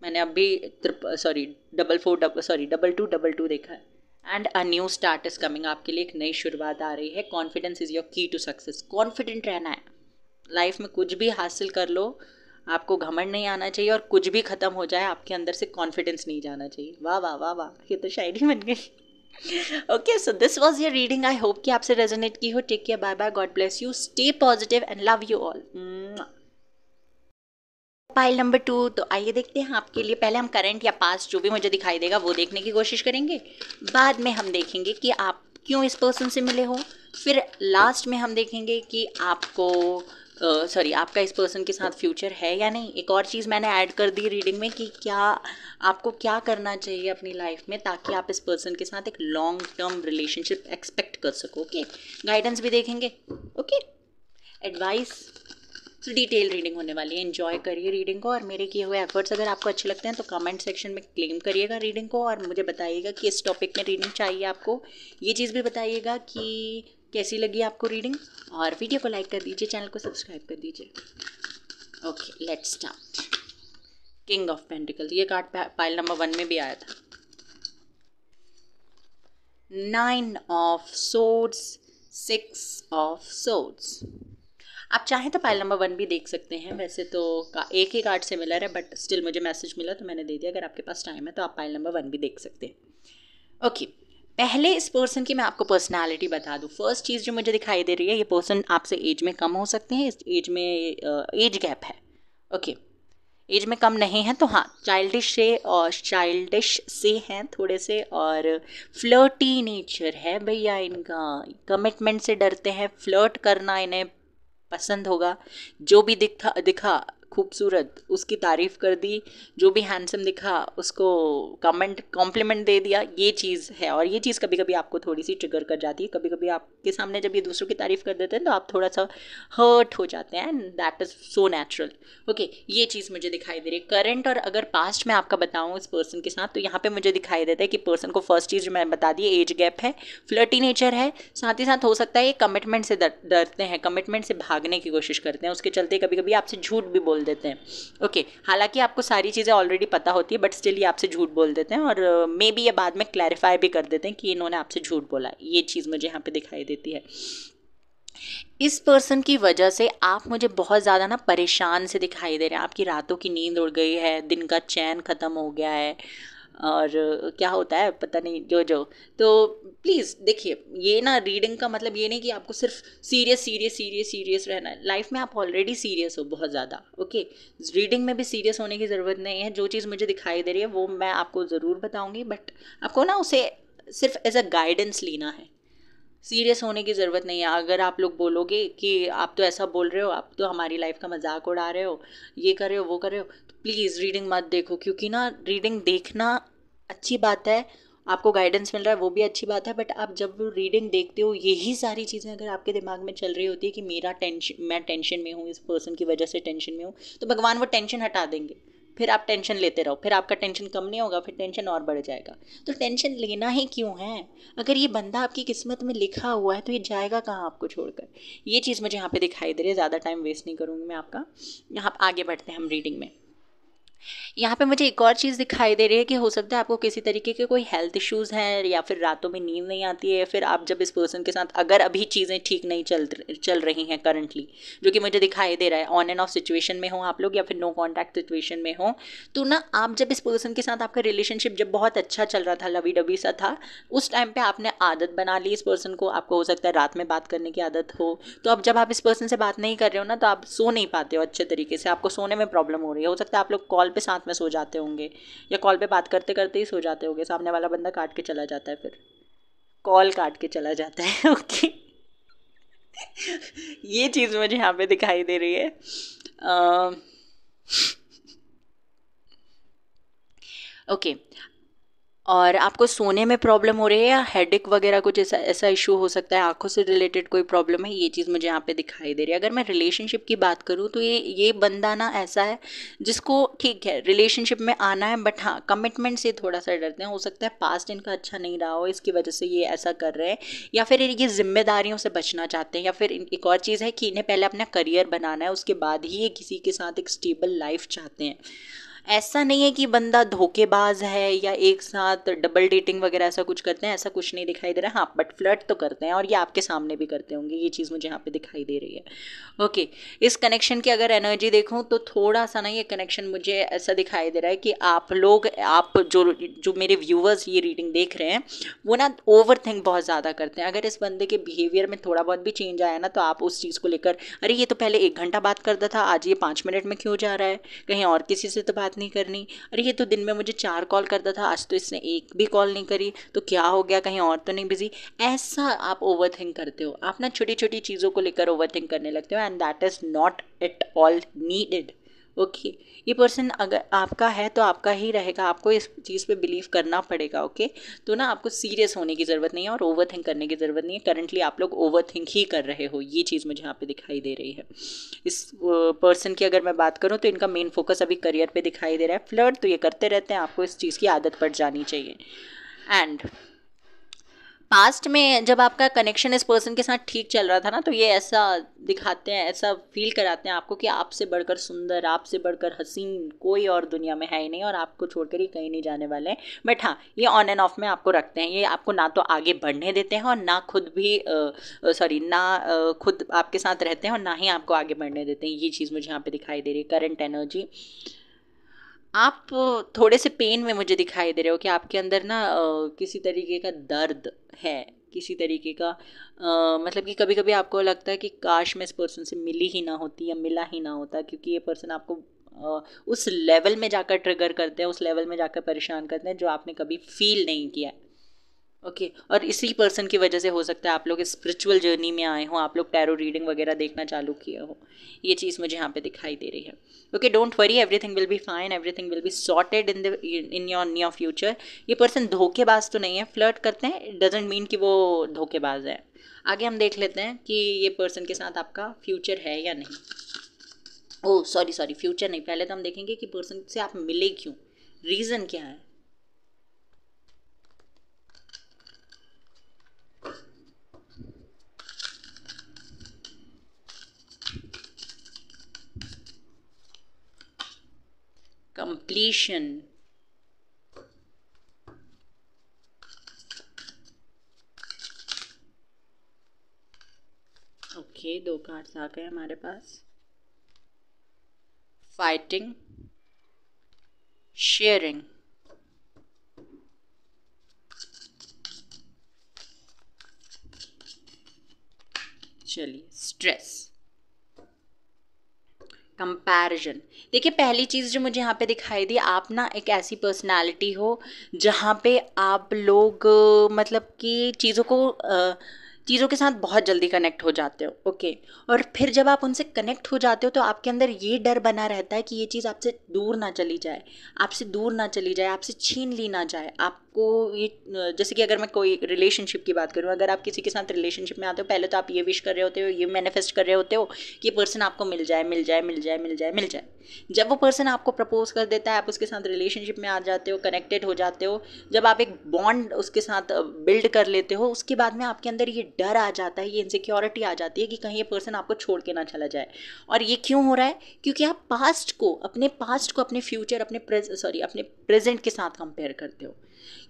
Speaker 1: मैंने अभी 2222 देखा है। And a new start is coming, आपके लिए एक नई शुरुआत आ रही है। कॉन्फिडेंस इज योर की टू सक्सेस। कॉन्फिडेंट रहना है, लाइफ में कुछ भी हासिल कर लो, आपको घमंड नहीं आना चाहिए, और कुछ भी खत्म हो जाए आपके अंदर से कॉन्फिडेंस नहीं जाना चाहिए। वाह वाह वाह वाह, ये तो शायरी बन गई। Okay, so this was your reading. I hope कि आपसे रेजोनेट की हो। Take care, bye bye, God bless you, stay positive and love you all. Pile number 2, तो आइए देखते हैं आपके लिए। पहले हम करंट या पास्ट जो भी मुझे दिखाई देगा वो देखने की कोशिश करेंगे, बाद में हम देखेंगे कि आप क्यों इस पर्सन से मिले हो, फिर लास्ट में हम देखेंगे कि आपको आपका इस पर्सन के साथ फ्यूचर है या नहीं। एक और चीज़ मैंने ऐड कर दी रीडिंग में कि क्या आपको क्या करना चाहिए अपनी लाइफ में ताकि आप इस पर्सन के साथ एक लॉन्ग टर्म रिलेशनशिप एक्सपेक्ट कर सको। ओके, गाइडेंस भी देखेंगे। ओके, एडवाइस, तो डिटेल रीडिंग होने वाली है। एंजॉय करिए रीडिंग को, और मेरे किए हुए एफर्ट्स अगर आपको अच्छे लगते हैं तो कमेंट सेक्शन में क्लेम करिएगा रीडिंग को, और मुझे बताइएगा कि इस टॉपिक में रीडिंग चाहिए आपको। ये चीज़ भी बताइएगा कि कैसी लगी आपको रीडिंग, और वीडियो को लाइक कर दीजिए, चैनल को सब्सक्राइब कर दीजिए। Okay, let's start. King of pentacles, ये कार्ड पाइल नंबर 1 में भी आया था। 9 ऑफ सोर्ड्स, 6 ऑफ सोर्ड्स। आप चाहें तो पाइल नंबर 1 भी देख सकते हैं, वैसे तो एक ही कार्ड सिमिलर है, बट स्टिल मुझे मैसेज मिला तो मैंने दे दिया। अगर आपके पास टाइम है तो आप पाइल नंबर 1 भी देख सकते हैं। ओके, पहले इस पर्सन की मैं आपको पर्सनालिटी बता दूं। फर्स्ट चीज़ जो मुझे दिखाई दे रही है, ये पर्सन आपसे एज में कम हो सकते हैं, इस एज में एज गैप है। ओके, एज में कम नहीं है तो हाँ, चाइल्डिश से हैं थोड़े से, और फ्लर्टी नेचर है भैया इनका, कमिटमेंट से डरते हैं, फ्लर्ट करना इन्हें पसंद होगा, जो भी दिखा दिखा खूबसूरत उसकी तारीफ कर दी, जो भी हैंडसम दिखा उसको कॉम्प्लीमेंट दे दिया, ये चीज़ है। और ये चीज़ कभी कभी आपको थोड़ी सी ट्रिगर कर जाती है, कभी कभी आपके सामने जब ये दूसरों की तारीफ कर देते हैं तो आप थोड़ा सा हर्ट हो जाते हैं, and that is so natural. Okay, ये चीज़ मुझे दिखाई दे रही है करंट। और अगर पास्ट में आपका बताऊँ इस पर्सन के साथ, तो यहाँ पे मुझे दिखाई देता है कि पर्सन को फर्स्ट चीज़ जो मैं बता दी, एज गैप है, फ्लर्टी नेचर है, साथ ही साथ हो सकता है ये कमिटमेंट से डरते हैं, कमिटमेंट से भागने की कोशिश करते हैं, उसके चलते कभी कभी आपसे झूठ भी बोल देते हैं। ओके, हालांकि आपको सारी चीज़ें ऑलरेडी पता होती है, बट स्टिल ये आपसे झूठ बोल देते हैं, और मे बी ये बाद में क्लैरिफाई भी कर देते हैं कि इन्होंने आपसे झूठ बोला है। ये चीज़ मुझे यहाँ पे दिखाई देती है। इस पर्सन की वजह से आप मुझे बहुत ज़्यादा ना परेशान से दिखाई दे रहे हैं, आपकी रातों की नींद उड़ गई है, दिन का चैन ख़त्म हो गया है, और क्या होता है पता नहीं जो तो प्लीज़ देखिए, ये ना रीडिंग का मतलब ये नहीं कि आपको सिर्फ सीरियस रहना है। लाइफ में आप ऑलरेडी सीरियस हो बहुत ज़्यादा। ओके, रीडिंग में भी सीरियस होने की ज़रूरत नहीं है। जो चीज़ मुझे दिखाई दे रही है वो मैं आपको ज़रूर बताऊँगी, बट आपको ना उसे सिर्फ एज अ गाइडेंस लेना है, सीरियस होने की ज़रूरत नहीं है। अगर आप लोग बोलोगे कि आप तो ऐसा बोल रहे हो, आप तो हमारी लाइफ का मजाक उड़ा रहे हो, ये कर रहे हो वो कर रहे हो, तो प्लीज़ रीडिंग मत देखो। क्योंकि ना रीडिंग देखना अच्छी बात है, आपको गाइडेंस मिल रहा है वो भी अच्छी बात है, बट आप जब रीडिंग देखते हो यही सारी चीज़ें अगर आपके दिमाग में चल रही होती है कि मैं टेंशन में हूँ, इस पर्सन की वजह से टेंशन में हूँ, तो भगवान वो टेंशन हटा देंगे, फिर आप टेंशन लेते रहो, फिर आपका टेंशन कम नहीं होगा, फिर टेंशन और बढ़ जाएगा। तो टेंशन लेना ही क्यों है? अगर ये बंदा आपकी किस्मत में लिखा हुआ है तो ये जाएगा कहाँ आपको छोड़कर? ये चीज़ मुझे यहाँ पे दिखाई दे रही है। ज़्यादा टाइम वेस्ट नहीं करूँगी मैं आपका, यहाँ आगे बढ़ते हैं हम रीडिंग में। यहाँ पे मुझे एक और चीज़ दिखाई दे रही है कि हो सकता है आपको किसी तरीके के कोई हेल्थ इश्यूज़ हैं, या फिर रातों में नींद नहीं आती है, फिर आप जब इस पर्सन के साथ अगर अभी चीज़ें ठीक नहीं चल रही हैं करंटली, जो कि मुझे दिखाई दे रहा है, ऑन एंड ऑफ सिचुएशन में हो आप लोग या फिर नो कॉन्टैक्ट सिचुएशन में हो, तो ना आप जब इस पर्सन के साथ आपका रिलेशनशिप जब बहुत अच्छा चल रहा था, लवी डबी सा था, उस टाइम पे आपने आदत बना ली इस पर्सन को, आपको हो सकता है रात में बात करने की आदत हो, तो अब जब आप इस पर्सन से बात नहीं कर रहे हो ना, तो आप सो नहीं पाते हो अच्छे तरीके से, आपको सोने में प्रॉब्लम हो रही है। हो सकता है आप लोग कॉल पे साथ में सो जाते होंगे, या कॉल पे बात करते करते ही सो जाते होंगे, सामने वाला बंदा काट के चला जाता है, फिर कॉल काट के चला जाता है। ओके, ये चीज़ मुझे यहाँ पे दिखाई दे रही है। ओके, और आपको सोने में प्रॉब्लम हो रही है, या हेडेक वगैरह कुछ ऐसा ऐसा इशू हो सकता है, आंखों से रिलेटेड कोई प्रॉब्लम है, ये चीज़ मुझे यहाँ पे दिखाई दे रही है। अगर मैं रिलेशनशिप की बात करूँ तो ये बंदा ना ऐसा है जिसको ठीक है रिलेशनशिप में आना है, बट हाँ कमिटमेंट से थोड़ा सा डरते हैं। हो सकता है पास्ट इनका अच्छा नहीं रहा हो, इसकी वजह से ये ऐसा कर रहे हैं, या फिर ये जिम्मेदारियों से बचना चाहते हैं, या फिर एक और चीज़ है कि इन्हें पहले अपना करियर बनाना है, उसके बाद ही ये किसी के साथ एक स्टेबल लाइफ चाहते हैं। ऐसा नहीं है कि बंदा धोखेबाज है या एक साथ डबल डेटिंग वगैरह ऐसा कुछ करते हैं, ऐसा कुछ नहीं दिखाई दे रहा है। हाँ, बट फ्लर्ट तो करते हैं, और ये आपके सामने भी करते होंगे, ये चीज़ मुझे यहाँ पे दिखाई दे रही है। ओके, इस कनेक्शन की अगर एनर्जी देखूँ तो थोड़ा सा ना ये कनेक्शन मुझे ऐसा दिखाई दे रहा है कि आप लोग, आप जो मेरे व्यूवर्स ये रीडिंग देख रहे हैं, वो ना ओवर थिंक बहुत ज़्यादा करते हैं। अगर इस बंदे के बिहेवियर में थोड़ा बहुत भी चेंज आया ना, तो आप उस चीज़ को लेकर, अरे ये तो पहले 1 घंटा बात करता था, आज ये 5 मिनट में क्यों जा रहा है, कहीं और किसी से तो बात नहीं करनी, अरे ये तो दिन में मुझे 4 कॉल करता था, आज तो इसने एक भी कॉल नहीं करी, तो क्या हो गया, कहीं और तो नहीं बिजी। ऐसा आप ओवर थिंक करते हो, आप ना छोटी छोटी चीज़ों को लेकर ओवर थिंक करने लगते हो, and that is not at all needed. Okay, ये पर्सन अगर आपका है तो आपका ही रहेगा, आपको इस चीज़ पे बिलीव करना पड़ेगा। ओके, तो ना आपको सीरियस होने की ज़रूरत नहीं है और ओवर थिंक करने की ज़रूरत नहीं है। करंटली आप लोग ओवर थिंक ही कर रहे हो, ये चीज़ मुझे यहाँ पे दिखाई दे रही है। इस पर्सन की अगर मैं बात करूँ तो इनका मेन फोकस अभी करियर पे दिखाई दे रहा है। फ्लर्ट तो ये करते रहते हैं, आपको इस चीज़ की आदत पड़ जानी चाहिए। एंड पास्ट में जब आपका कनेक्शन इस पर्सन के साथ ठीक चल रहा था ना, तो ये ऐसा दिखाते हैं, ऐसा फील कराते हैं आपको कि आपसे बढ़कर सुंदर, आपसे बढ़कर हसीन कोई और दुनिया में है ही नहीं, और आपको छोड़कर ही कहीं नहीं जाने वाले हैं। बट हाँ, ये ऑन एंड ऑफ में आपको रखते हैं, ये आपको ना तो आगे बढ़ने देते हैं और ना खुद भी खुद आपके साथ रहते हैं और ना ही आपको आगे बढ़ने देते हैं। ये चीज़ मुझे यहाँ पे दिखाई दे रही है। करंट एनर्जी, आप थोड़े से पेन में मुझे दिखाई दे रहे हो कि आपके अंदर ना किसी तरीके का दर्द है, किसी तरीके का मतलब कि कभी कभी आपको लगता है कि काश मैं इस पर्सन से मिली ही ना होती या मिला ही ना होता, क्योंकि ये पर्सन आपको उस लेवल में जाकर ट्रिगर करते हैं, उस लेवल में जाकर परेशान करते हैं जो आपने कभी फील नहीं किया है। ओके और इसी पर्सन की वजह से हो सकता है आप लोग स्पिरिचुअल जर्नी में आए हो, आप लोग टैरो रीडिंग वगैरह देखना चालू किए हो। ये चीज़ मुझे यहाँ पे दिखाई दे रही है। Okay don't worry, everything will be fine, everything will be sorted in your near future. ये पर्सन धोखेबाज तो नहीं है, फ्लर्ट करते हैं, इट डजेंट मीन कि वो धोखेबाज है। आगे हम देख लेते हैं कि ये पर्सन के साथ आपका फ्यूचर है या नहीं। ओह सॉरी सॉरी, फ्यूचर नहीं, पहले तो हम देखेंगे कि पर्सन से आप मिले क्यों, रीज़न क्या है। कंप्लीशन, ओके दो कार्ड्स आ गए हमारे पास। फाइटिंग, शेयरिंग, चलिए स्ट्रेस, कंपैरिजन। देखिए पहली चीज़ जो मुझे यहाँ पे दिखाई दी, आप ना एक ऐसी पर्सनालिटी हो जहाँ पे आप लोग मतलब कि चीज़ों के साथ बहुत जल्दी कनेक्ट हो जाते हो। ओके और फिर जब आप उनसे कनेक्ट हो जाते हो तो आपके अंदर ये डर बना रहता है कि ये चीज़ आपसे दूर ना चली जाए, आपसे दूर ना चली जाए, आपसे छीन ली ना जाए। आपको ये जैसे कि अगर मैं कोई रिलेशनशिप की बात करूँ, अगर आप किसी के साथ रिलेशनशिप में आते हो, पहले तो आप ये विश कर रहे होते हो, ये मैनिफेस्ट कर रहे होते हो कि ये पर्सन आपको मिल जाए मिल जाए मिल जाए मिल जाए मिल जाए। जब वो पर्सन आपको प्रपोज कर देता है, आप उसके साथ रिलेशनशिप में आ जाते हो, कनेक्टेड हो जाते हो, जब आप एक बॉन्ड उसके साथ बिल्ड कर लेते हो, उसके बाद में आपके अंदर ये डर आ जाता है, ये इनसिक्योरिटी आ जाती है कि कहीं ये पर्सन आपको छोड़ के ना चला जाए। और ये क्यों हो रहा है? क्योंकि आप पास्ट को अपने फ्यूचर, अपने प्रेजेंट के साथ कंपेयर करते हो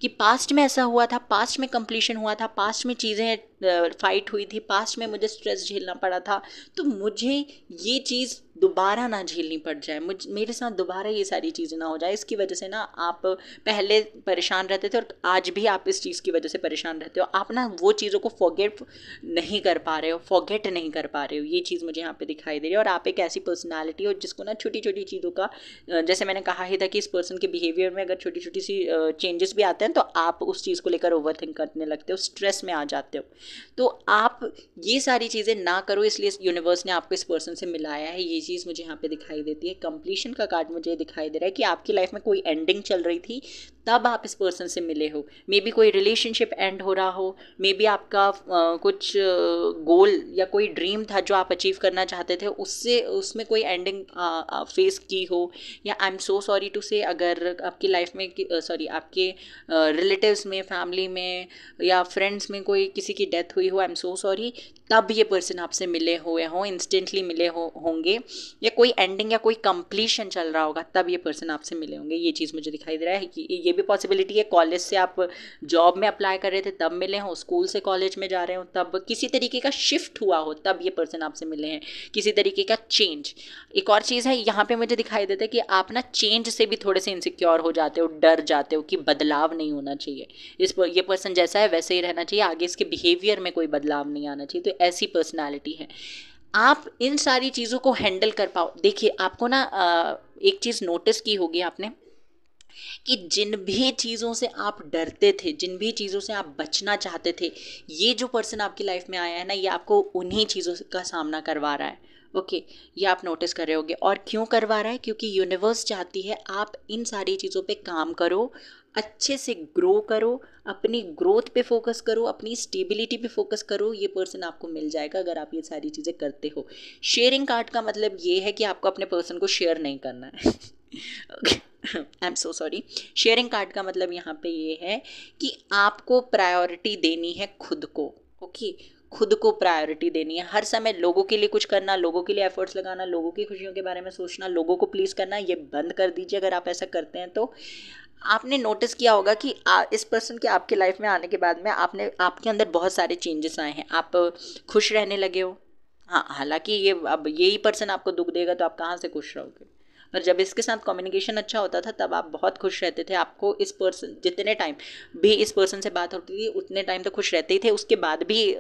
Speaker 1: कि पास्ट में ऐसा हुआ था, पास्ट में कंप्लीशन हुआ था, पास्ट में चीज़ें फाइट हुई थी, पास्ट में मुझे स्ट्रेस झेलना पड़ा था, तो मुझे ये चीज़ दोबारा ना झेलनी पड़ जाए, मेरे साथ दोबारा ये सारी चीज़ें ना हो जाए। इसकी वजह से ना आप पहले परेशान रहते थे और आज भी आप इस चीज़ की वजह से परेशान रहते हो। आप ना वो चीज़ों को फॉरगेट नहीं कर पा रहे हो, ये चीज़ मुझे यहाँ पे दिखाई दे रही है। और आप एक ऐसी पर्सनालिटी हो जिसको ना छोटी छोटी चीज़ों का, जैसे मैंने कहा ही था कि इस पर्सन के बिहेवियर में अगर छोटी छोटी सी चेंजेस भी आते हैं तो आप उस चीज़ को लेकर ओवरथिंक करने लगते हो, स्ट्रेस में आ जाते हो। तो आप ये सारी चीज़ें ना करो, इसलिए यूनिवर्स ने आपको इस पर्सन से मिलाया है। ये चीज़ मुझे यहाँ पे दिखाई देती है। कंप्लीशन का कार्ड मुझे दिखाई दे रहा है कि आपकी लाइफ में कोई एंडिंग चल रही थी, तब आप इस पर्सन से मिले हो। मे बी कोई रिलेशनशिप एंड हो रहा हो, मे बी आपका कुछ गोल या कोई ड्रीम था जो आप अचीव करना चाहते थे, उसमें कोई एंडिंग फेस की हो। या I am so sorry to say, अगर आपकी लाइफ में आपके रिलेटिव्स में, फैमिली में या फ्रेंड्स में कोई किसी की डेथ हुई हो, आई एम सो सॉरी, तब ये पर्सन आपसे मिले हुए हों, इंस्टेंटली मिले होंगे, या कोई एंडिंग या कोई कंप्लीशन चल रहा होगा तब ये पर्सन आपसे मिले होंगे। ये चीज़ मुझे दिखाई दे रहा है कि ये भी पॉसिबिलिटी है कॉलेज से आप जॉब में अप्लाई कर रहे थे तब मिले हों, स्कूल से कॉलेज में जा रहे हो तब किसी तरीके का शिफ्ट हुआ हो तब ये पर्सन आपसे मिले हैं, किसी तरीके का चेंज। एक और चीज़ है यहाँ पे मुझे दिखाई देता है कि आप ना चेंज से भी थोड़े से इनसिक्योर हो जाते हो, डर जाते हो कि बदलाव नहीं होना चाहिए, ये पर्सन जैसा है वैसे ही रहना चाहिए, आगे इसके बिहेवियर में कोई बदलाव नहीं आना चाहिए। तो ऐसी पर्सनालिटी है। आप इन सारी चीज़ों को हैंडल कर पाओ। देखिए आपको ना एक चीज़ नोटिस की होगी आपने कि जिन भी चीज़ों से आप डरते थे, जिन भी चीज़ों से आप बचना चाहते थे, ये जो पर्सन आपकी लाइफ में आया है ना, ये आपको उन्हीं चीज़ों का सामना करवा रहा है। ओके ये आप नोटिस कर रहे होगे। और क्यों करवा रहा है? क्योंकि यूनिवर्स चाहती है आप इन सारी चीज़ों पे काम करो, अच्छे से ग्रो करो, अपनी ग्रोथ पे फोकस करो, अपनी स्टेबिलिटी पे फोकस करो। ये पर्सन आपको मिल जाएगा अगर आप ये सारी चीज़ें करते हो। शेयरिंग कार्ड का मतलब ये है कि आपको अपने पर्सन को शेयर नहीं करना है। आई am so sorry. Sharing card का मतलब यहाँ पे ये है कि आपको प्रायोरिटी देनी है खुद को। ओके खुद को प्रायोरिटी देनी है। हर समय लोगों के लिए कुछ करना, लोगों के लिए एफर्ट्स लगाना, लोगों की खुशियों के बारे में सोचना, लोगों को प्लीज़ करना, ये बंद कर दीजिए। अगर आप ऐसा करते हैं तो आपने नोटिस किया होगा कि इस पर्सन के आपके लाइफ में आने के बाद में आपके अंदर बहुत सारे चेंजेस आए हैं। आप खुश रहने लगे हो। हाँ हालांकि ये अब यही पर्सन आपको दुख देगा तो आप कहाँ से खुश रहोगे। और जब इसके साथ कम्युनिकेशन अच्छा होता था तब आप बहुत खुश रहते थे। आपको इस पर्सन जितने टाइम भी इस पर्सन से बात होती थी उतने टाइम तो खुश रहते ही थे, उसके बाद भी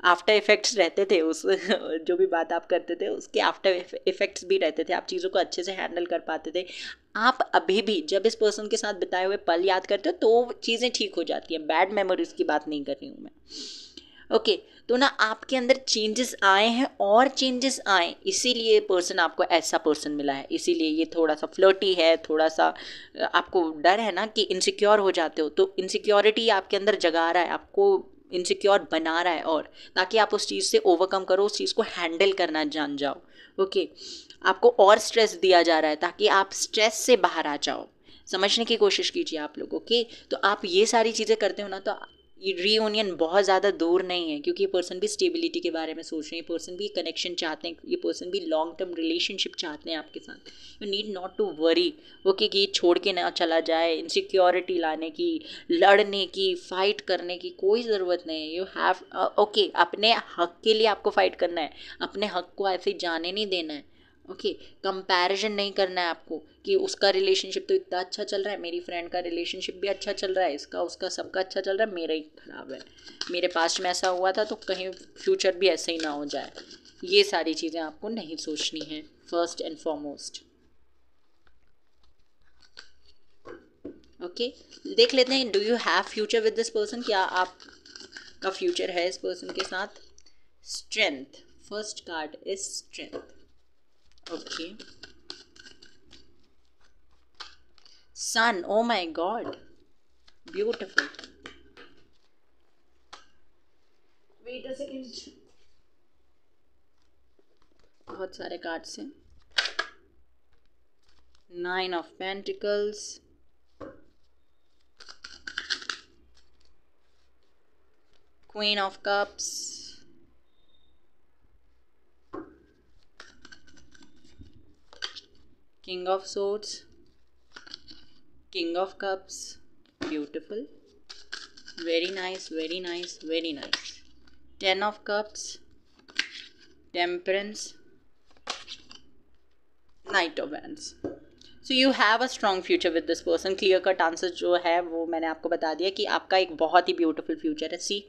Speaker 1: आफ्टर इफेक्ट्स रहते थे उस जो भी बात आप करते थे उसके आफ्टर इफेक्ट्स भी रहते थे, आप चीज़ों को अच्छे से हैंडल कर पाते थे। आप अभी भी जब इस पर्सन के साथ बिताए हुए पल याद करते हो तो चीज़ें ठीक हो जाती हैं। बैड मेमोरीज की बात नहीं कर रही हूँ मैं। ओके तो ना आपके अंदर चेंजेस आए हैं और चेंजेस आए, इसीलिए पर्सन आपको ऐसा पर्सन मिला है, इसीलिए ये थोड़ा सा फ्लर्टी है, थोड़ा सा आपको डर है ना कि इनसिक्योर हो जाते हो, तो इनसिक्योरिटी आपके अंदर जगा रहा है, आपको इनसिक्योर बना रहा है, और ताकि आप उस चीज़ से ओवरकम करो, उस चीज़ को हैंडल करना जान जाओ। ओके आपको और स्ट्रेस दिया जा रहा है ताकि आप स्ट्रेस से बाहर आ जाओ। समझने की कोशिश कीजिए आप लोग। ओके तो आप ये सारी चीज़ें करते हो ना तो ये रीयूनियन बहुत ज़्यादा दूर नहीं है, क्योंकि ये पर्सन भी स्टेबिलिटी के बारे में सोच रहे हैं, ये पर्सन भी कनेक्शन चाहते हैं, ये पर्सन भी लॉन्ग टर्म रिलेशनशिप चाहते हैं आपके साथ। You need not to worry okay कि छोड़ के ना चला जाए, इनसिक्योरिटी लाने की, लड़ने की, फाइट करने की कोई ज़रूरत नहीं है। यू हैव ओके अपने हक के लिए आपको फाइट करना है, अपने हक को ऐसे जाने नहीं देना है। ओके कंपैरिजन नहीं करना है आपको कि उसका रिलेशनशिप तो इतना अच्छा चल रहा है, मेरी फ्रेंड का रिलेशनशिप भी अच्छा चल रहा है, इसका उसका सबका अच्छा चल रहा है, मेरा ही खराब है, मेरे पास्ट में ऐसा हुआ था तो कहीं फ्यूचर भी ऐसे ही ना हो जाए। ये सारी चीज़ें आपको नहीं सोचनी है फर्स्ट एंड फॉरमोस्ट। ओके देख लेते हैं, do you have future with this person, क्या आपका फ्यूचर है इस पर्सन के साथ। Strength, first card is strength. Okay. Sun, oh my God, beautiful. Wait a second. बहुत सारे कार्ड्स हैं। Nine of Pentacles, Queen of Cups, King of Swords, King of Cups, beautiful, very nice, very nice, very nice. Ten of Cups, Temperance, Knight of Wands. So you have a strong future with this person. Clear cut answer जो है वो मैंने आपको बता दिया कि आपका एक बहुत ही ब्यूटीफुल फ्यूचर है। सी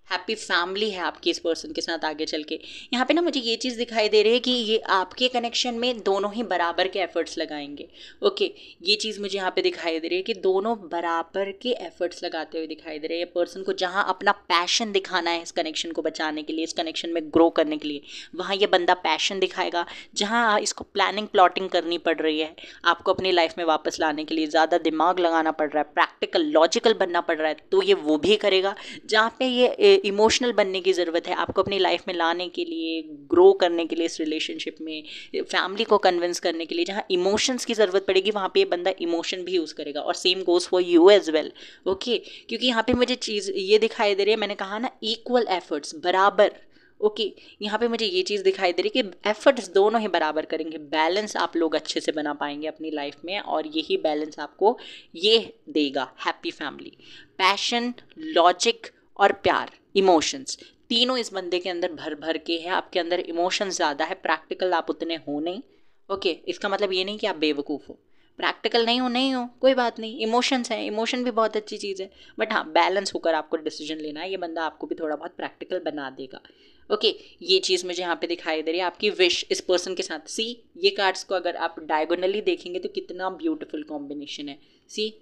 Speaker 1: हैप्पी फैमिली है आपकी इस पर्सन के साथ आगे चल के। यहाँ पे ना मुझे ये चीज़ दिखाई दे रही है कि ये आपके कनेक्शन में दोनों ही बराबर के एफर्ट्स लगाएंगे। ओके ये चीज़ मुझे यहाँ पे दिखाई दे रही है कि दोनों बराबर के एफर्ट्स लगाते हुए दिखाई दे रहे हैं। पर्सन को जहाँ अपना पैशन दिखाना है इस कनेक्शन को बचाने के लिए, इस कनेक्शन में ग्रो करने के लिए, वहाँ ये बंदा पैशन दिखाएगा। जहाँ इसको प्लानिंग प्लॉटिंग करनी पड़ रही है, आपको अपनी लाइफ में वापस लाने के लिए ज़्यादा दिमाग लगाना पड़ रहा है, प्रैक्टिकल लॉजिकल बनना पड़ रहा है, तो ये वो भी करेगा। जहाँ पे ये इमोशनल बनने की ज़रूरत है आपको अपनी लाइफ में लाने के लिए, ग्रो करने के लिए, इस रिलेशनशिप में फैमिली को कन्विंस करने के लिए, जहाँ इमोशंस की ज़रूरत पड़ेगी वहाँ पे ये बंदा इमोशन भी यूज़ करेगा। और same goes for you as well. Okay क्योंकि यहाँ पे मुझे चीज़ ये दिखाई दे रही है, मैंने कहा ना इक्वल एफर्ट्स, बराबर। ओके यहाँ पे मुझे ये चीज़ दिखाई दे रही है कि एफर्ट्स दोनों ही बराबर करेंगे, बैलेंस आप लोग अच्छे से बना पाएंगे अपनी लाइफ में, और यही बैलेंस आपको ये देगा हैप्पी फैमिली। पैशन, लॉजिक और प्यार, इमोशंस, तीनों इस बंदे के अंदर भर भर के है। आपके अंदर इमोशंस ज़्यादा है, प्रैक्टिकल आप उतने हो नहीं। ओके इसका मतलब ये नहीं कि आप बेवकूफ़ हो, प्रैक्टिकल नहीं हो कोई बात नहीं, इमोशंस हैं, इमोशन भी बहुत अच्छी चीज़ है, बट हाँ बैलेंस होकर आपको डिसीजन लेना है। ये बंदा आपको भी थोड़ा बहुत प्रैक्टिकल बना देगा। ओके ये चीज़ मुझे यहाँ पे दिखाई दे रही है। आपकी विश इस पर्सन के साथ, सी ये कार्ड्स को अगर आप डायगोनली देखेंगे तो कितना ब्यूटीफुल कॉम्बिनेशन है। सी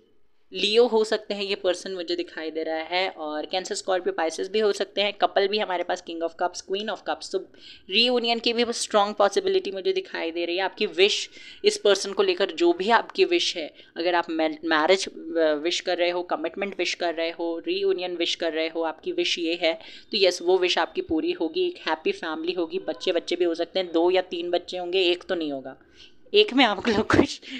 Speaker 1: लियो हो सकते हैं ये पर्सन मुझे दिखाई दे रहा है, और कैंसर, स्कॉर्पियो, पाइसेस भी हो सकते हैं। कपल भी हमारे पास king of cups, queen of cups, तो रीयूनियन की भी स्ट्रॉन्ग पॉसिबिलिटी मुझे दिखाई दे रही है। आपकी विश इस पर्सन को लेकर जो भी आपकी विश है, अगर आप मैरिज विश कर रहे हो, कमिटमेंट विश कर रहे हो, रीयूनियन विश कर रहे हो, आपकी विश ये है तो यस वो विश आपकी पूरी होगी। एक हैप्पी फैमिली होगी, बच्चे भी हो सकते हैं, 2 या 3 बच्चे होंगे, एक तो नहीं होगा। एक में आप लोग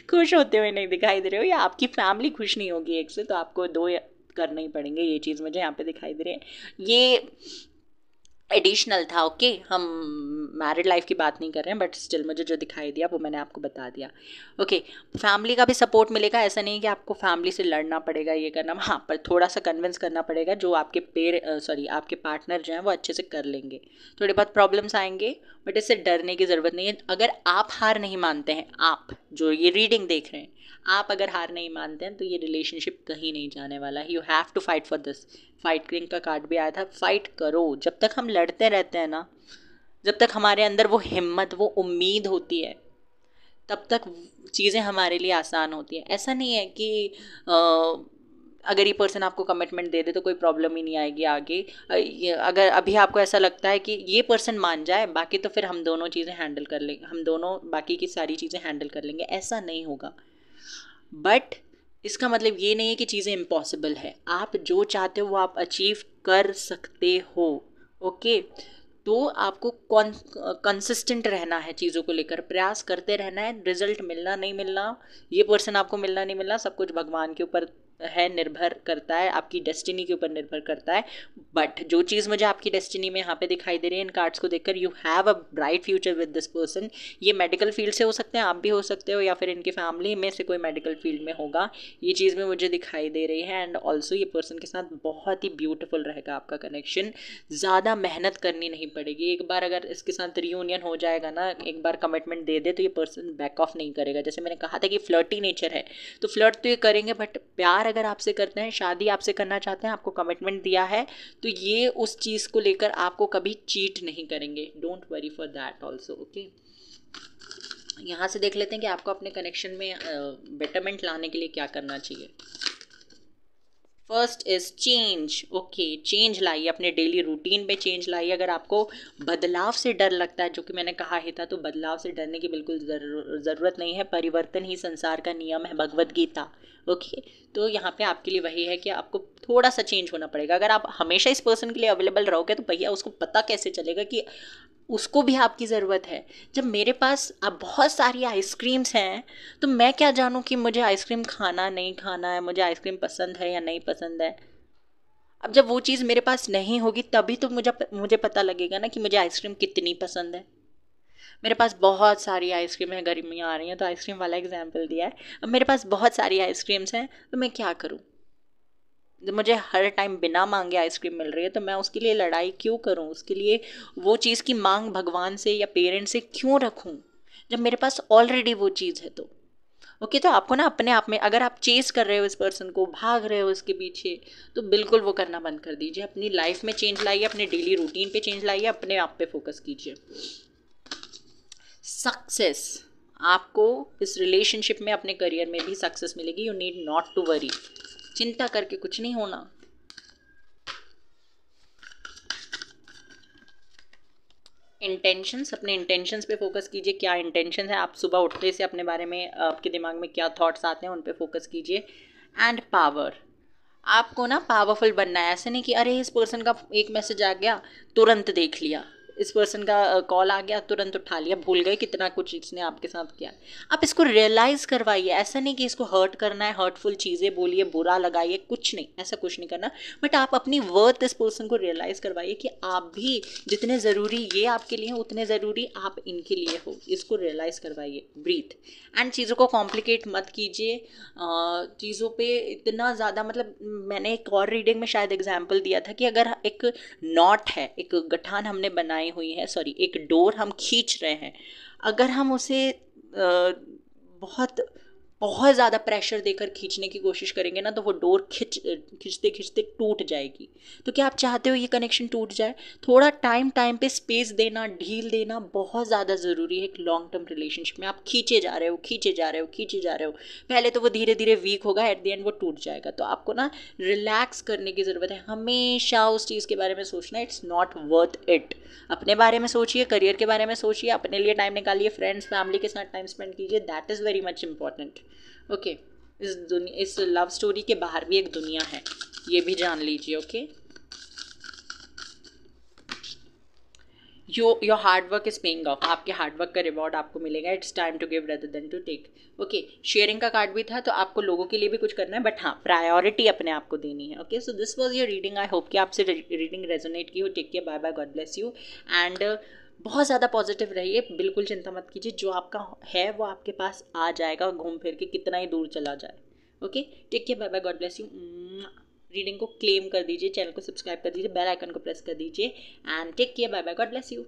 Speaker 1: खुश होते हुए नहीं दिखाई दे रहे हो, या आपकी फैमिली खुश नहीं होगी एक से, तो आपको 2 करने ही पड़ेंगे। ये चीज़ मुझे यहाँ पे दिखाई दे रही है। ये एडिशनल था। ओके, हम मैरिड लाइफ की बात नहीं कर रहे हैं, बट स्टिल मुझे जो दिखाई दिया वो मैंने आपको बता दिया। ओके, फैमिली का भी सपोर्ट मिलेगा, ऐसा नहीं कि आपको फैमिली से लड़ना पड़ेगा ये करना, हाँ, पर थोड़ा सा कन्विंस करना पड़ेगा, जो आपके आपके पार्टनर जो हैं वो अच्छे से कर लेंगे। थोड़ी बहुत प्रॉब्लम्स आएंगे, बट इससे डरने की ज़रूरत नहीं है। अगर आप हार नहीं मानते हैं, आप जो ये रीडिंग देख रहे हैं, आप अगर हार नहीं मानते हैं तो ये रिलेशनशिप कहीं नहीं जाने वाला है। You have to fight for this. Fight king का कार्ड भी आया था, फाइट करो। जब तक हम लड़ते रहते हैं ना, जब तक हमारे अंदर वो हिम्मत, वो उम्मीद होती है, तब तक चीज़ें हमारे लिए आसान होती हैं। ऐसा नहीं है कि अगर ये पर्सन आपको कमिटमेंट दे दे तो कोई प्रॉब्लम ही नहीं आएगी आगे। अगर अभी आपको ऐसा लगता है कि ये पर्सन मान जाए, बाकी तो फिर हम दोनों चीज़ें हैंडल कर लेंगे, हम दोनों बाकी की सारी चीज़ें हैंडल कर लेंगे, ऐसा नहीं होगा। बट इसका मतलब ये नहीं है कि चीज़ें इम्पॉसिबल है। आप जो चाहते हो वो आप अचीव कर सकते हो। ओके, तो आपको कंसिस्टेंट रहना है, चीज़ों को लेकर प्रयास करते रहना है। रिजल्ट मिलना नहीं मिलना, ये पर्सन आपको मिलना नहीं मिलना, सब कुछ भगवान के ऊपर है, निर्भर करता है, आपकी डेस्टिनी के ऊपर निर्भर करता है। बट जो चीज़ मुझे आपकी डेस्टिनी में यहाँ पे दिखाई दे रही है इन कार्ड्स को देखकर, you have a bright future with this person. ये मेडिकल फील्ड से हो सकते हैं, आप भी हो सकते हो, या फिर इनकी फैमिली में से कोई मेडिकल फील्ड में होगा, ये चीज़ में मुझे दिखाई दे रही है। एंड ऑल्सो ये पर्सन के साथ बहुत ही ब्यूटीफुल रहेगा आपका कनेक्शन। ज़्यादा मेहनत करनी नहीं पड़ेगी। एक बार अगर इसके साथ रियूनियन हो जाएगा ना, एक बार कमिटमेंट दे दे, तो ये पर्सन बैक ऑफ नहीं करेगा। जैसे मैंने कहा था कि फ्लर्टी नेचर है, तो फ्लर्ट तो ये करेंगे, बट प्यार अगर आपसे करते हैं, शादी आपसे करना चाहते हैं, आपको कमिटमेंट दिया है, तो ये उस चीज़ को लेकर आपको कभी चीट नहीं करेंगे। Don't worry for that also. Okay, यहाँ से देख लेते हैं कि आपको अपने कनेक्शन में बेटरमेंट लाने के लिए क्या करना चाहिए। First is change. Okay, change लाइए, अपने डेली रूटीन में चेंज लाइए। अगर आपको बदलाव से डर लगता है, जो कि मैंने कहा ही था, तो बदलाव से डरने की बिल्कुल ज़रूरत नहीं है। परिवर्तन ही संसार का नियम है, भगवत गीता। ओके, तो यहाँ पे आपके लिए वही है कि आपको थोड़ा सा चेंज होना पड़ेगा। अगर आप हमेशा इस पर्सन के लिए अवेलेबल रहोगे, तो भैया उसको पता कैसे चलेगा कि उसको भी आपकी ज़रूरत है। जब मेरे पास अब बहुत सारी आइसक्रीम्स हैं, तो मैं क्या जानूँ कि मुझे आइसक्रीम खाना नहीं खाना है, मुझे आइसक्रीम पसंद है या नहीं पसंद है। अब जब वो चीज़ मेरे पास नहीं होगी, तभी तो मुझे पता लगेगा ना कि मुझे आइसक्रीम कितनी पसंद है। मेरे पास बहुत सारी आइसक्रीम है, गर्मियाँ आ रही हैं तो आइसक्रीम वाला एग्जाम्पल दिया है। अब मेरे पास बहुत सारी आइसक्रीम्स हैं, तो मैं क्या करूँ? जब मुझे हर टाइम बिना मांगे आइसक्रीम मिल रही है, तो मैं उसके लिए लड़ाई क्यों करूं? उसके लिए वो चीज़ की मांग भगवान से या पेरेंट्स से क्यों रखूं, जब मेरे पास ऑलरेडी वो चीज़ है? तो ओके, तो आपको ना अपने आप में, अगर आप चेस कर रहे हो इस पर्सन को, भाग रहे हो इसके पीछे, तो बिल्कुल वो करना बंद कर दीजिए। अपनी लाइफ में चेंज लाइए, अपने डेली रूटीन पे चेंज लाइए, अपने आप पे फोकस कीजिए। सक्सेस, आपको इस रिलेशनशिप में, अपने करियर में भी सक्सेस मिलेगी। You need not to worry. चिंता करके कुछ नहीं होना। इंटेंशंस, अपने इंटेंशंस पे फोकस कीजिए। क्या इंटेंशन है, आप सुबह उठते से अपने बारे में, आपके दिमाग में क्या थॉट्स आते हैं, उन पे फोकस कीजिए। एंड पावर, आपको ना पावरफुल बनना है। ऐसे नहीं कि अरे इस पर्सन का एक मैसेज आ गया, तुरंत देख लिया, इस पर्सन का कॉल आ गया, तुरंत उठा लिया, भूल गए कितना कुछ इसने आपके साथ किया। आप इसको रियलाइज़ करवाइए। ऐसा नहीं कि इसको हर्ट करना है, हर्टफुल चीज़ें बोलिए, बुरा लगाइए, कुछ नहीं, ऐसा कुछ नहीं करना। बट आप अपनी वर्थ इस पर्सन को रियलाइज़ करवाइए कि आप भी जितने ज़रूरी ये आपके लिए हैं, उतने ज़रूरी आप इनके लिए हो। इसको रियलाइज़ करवाइए। ब्रीथ। एंड चीज़ों को कॉम्प्लिकेट मत कीजिए। चीज़ों पे इतना ज़्यादा, मतलब मैंने एक और रीडिंग में शायद एग्जाम्पल दिया था कि अगर एक नॉट है, एक गठान हमने बनाई हुई है, सॉरी एक डोर हम खींच रहे हैं, अगर हम उसे बहुत बहुत ज़्यादा प्रेशर देकर खींचने की कोशिश करेंगे ना, तो वो डोर खींचते खींचते टूट जाएगी। तो क्या आप चाहते हो ये कनेक्शन टूट जाए? थोड़ा टाइम पे स्पेस देना, ढील देना बहुत ज़्यादा ज़रूरी है एक लॉन्ग टर्म रिलेशनशिप में। आप खींचे जा रहे हो, खींचे जा रहे हो, खींचे जा रहे हो, पहले तो वो धीरे धीरे वीक होगा, एट द एंड वो टूट जाएगा। तो आपको ना रिलैक्स करने की ज़रूरत है। हमेशा उस चीज़ के बारे में सोचना, इट्स नॉट वर्थ इट। अपने बारे में सोचिए, करियर के बारे में सोचिए, अपने लिए टाइम निकालिए, फ्रेंड्स फैमिली के साथ टाइम स्पेंड कीजिए। That is very much important. Okay, इस लव स्टोरी के बाहर भी एक दुनिया है, ये भी जान लीजिए। Okay, your hard work is paying off, आपके हार्ड वर्क का रिवॉर्ड आपको मिलेगा। It's time to give rather than to take. Okay, sharing का कार्ड भी था, तो आपको लोगों के लिए भी कुछ करना है, बट हाँ प्रायोरिटी अपने आप को देनी है। Okay, so this was your reading. I hope कि आपसे रीडिंग रेजोनेट की हो। Take care, bye bye, God bless you. And बहुत ज़्यादा पॉजिटिव रहिए, बिल्कुल चिंता मत कीजिए, जो आपका है वो आपके पास आ जाएगा घूम फिर के, कितना ही दूर चला जाए। Okay, take care, bye bye, God bless you. Reading को क्लेम कर दीजिए, चैनल को सब्सक्राइब कर दीजिए, बेल आइकन को प्रेस कर दीजिए, and take care, bye bye, God bless you.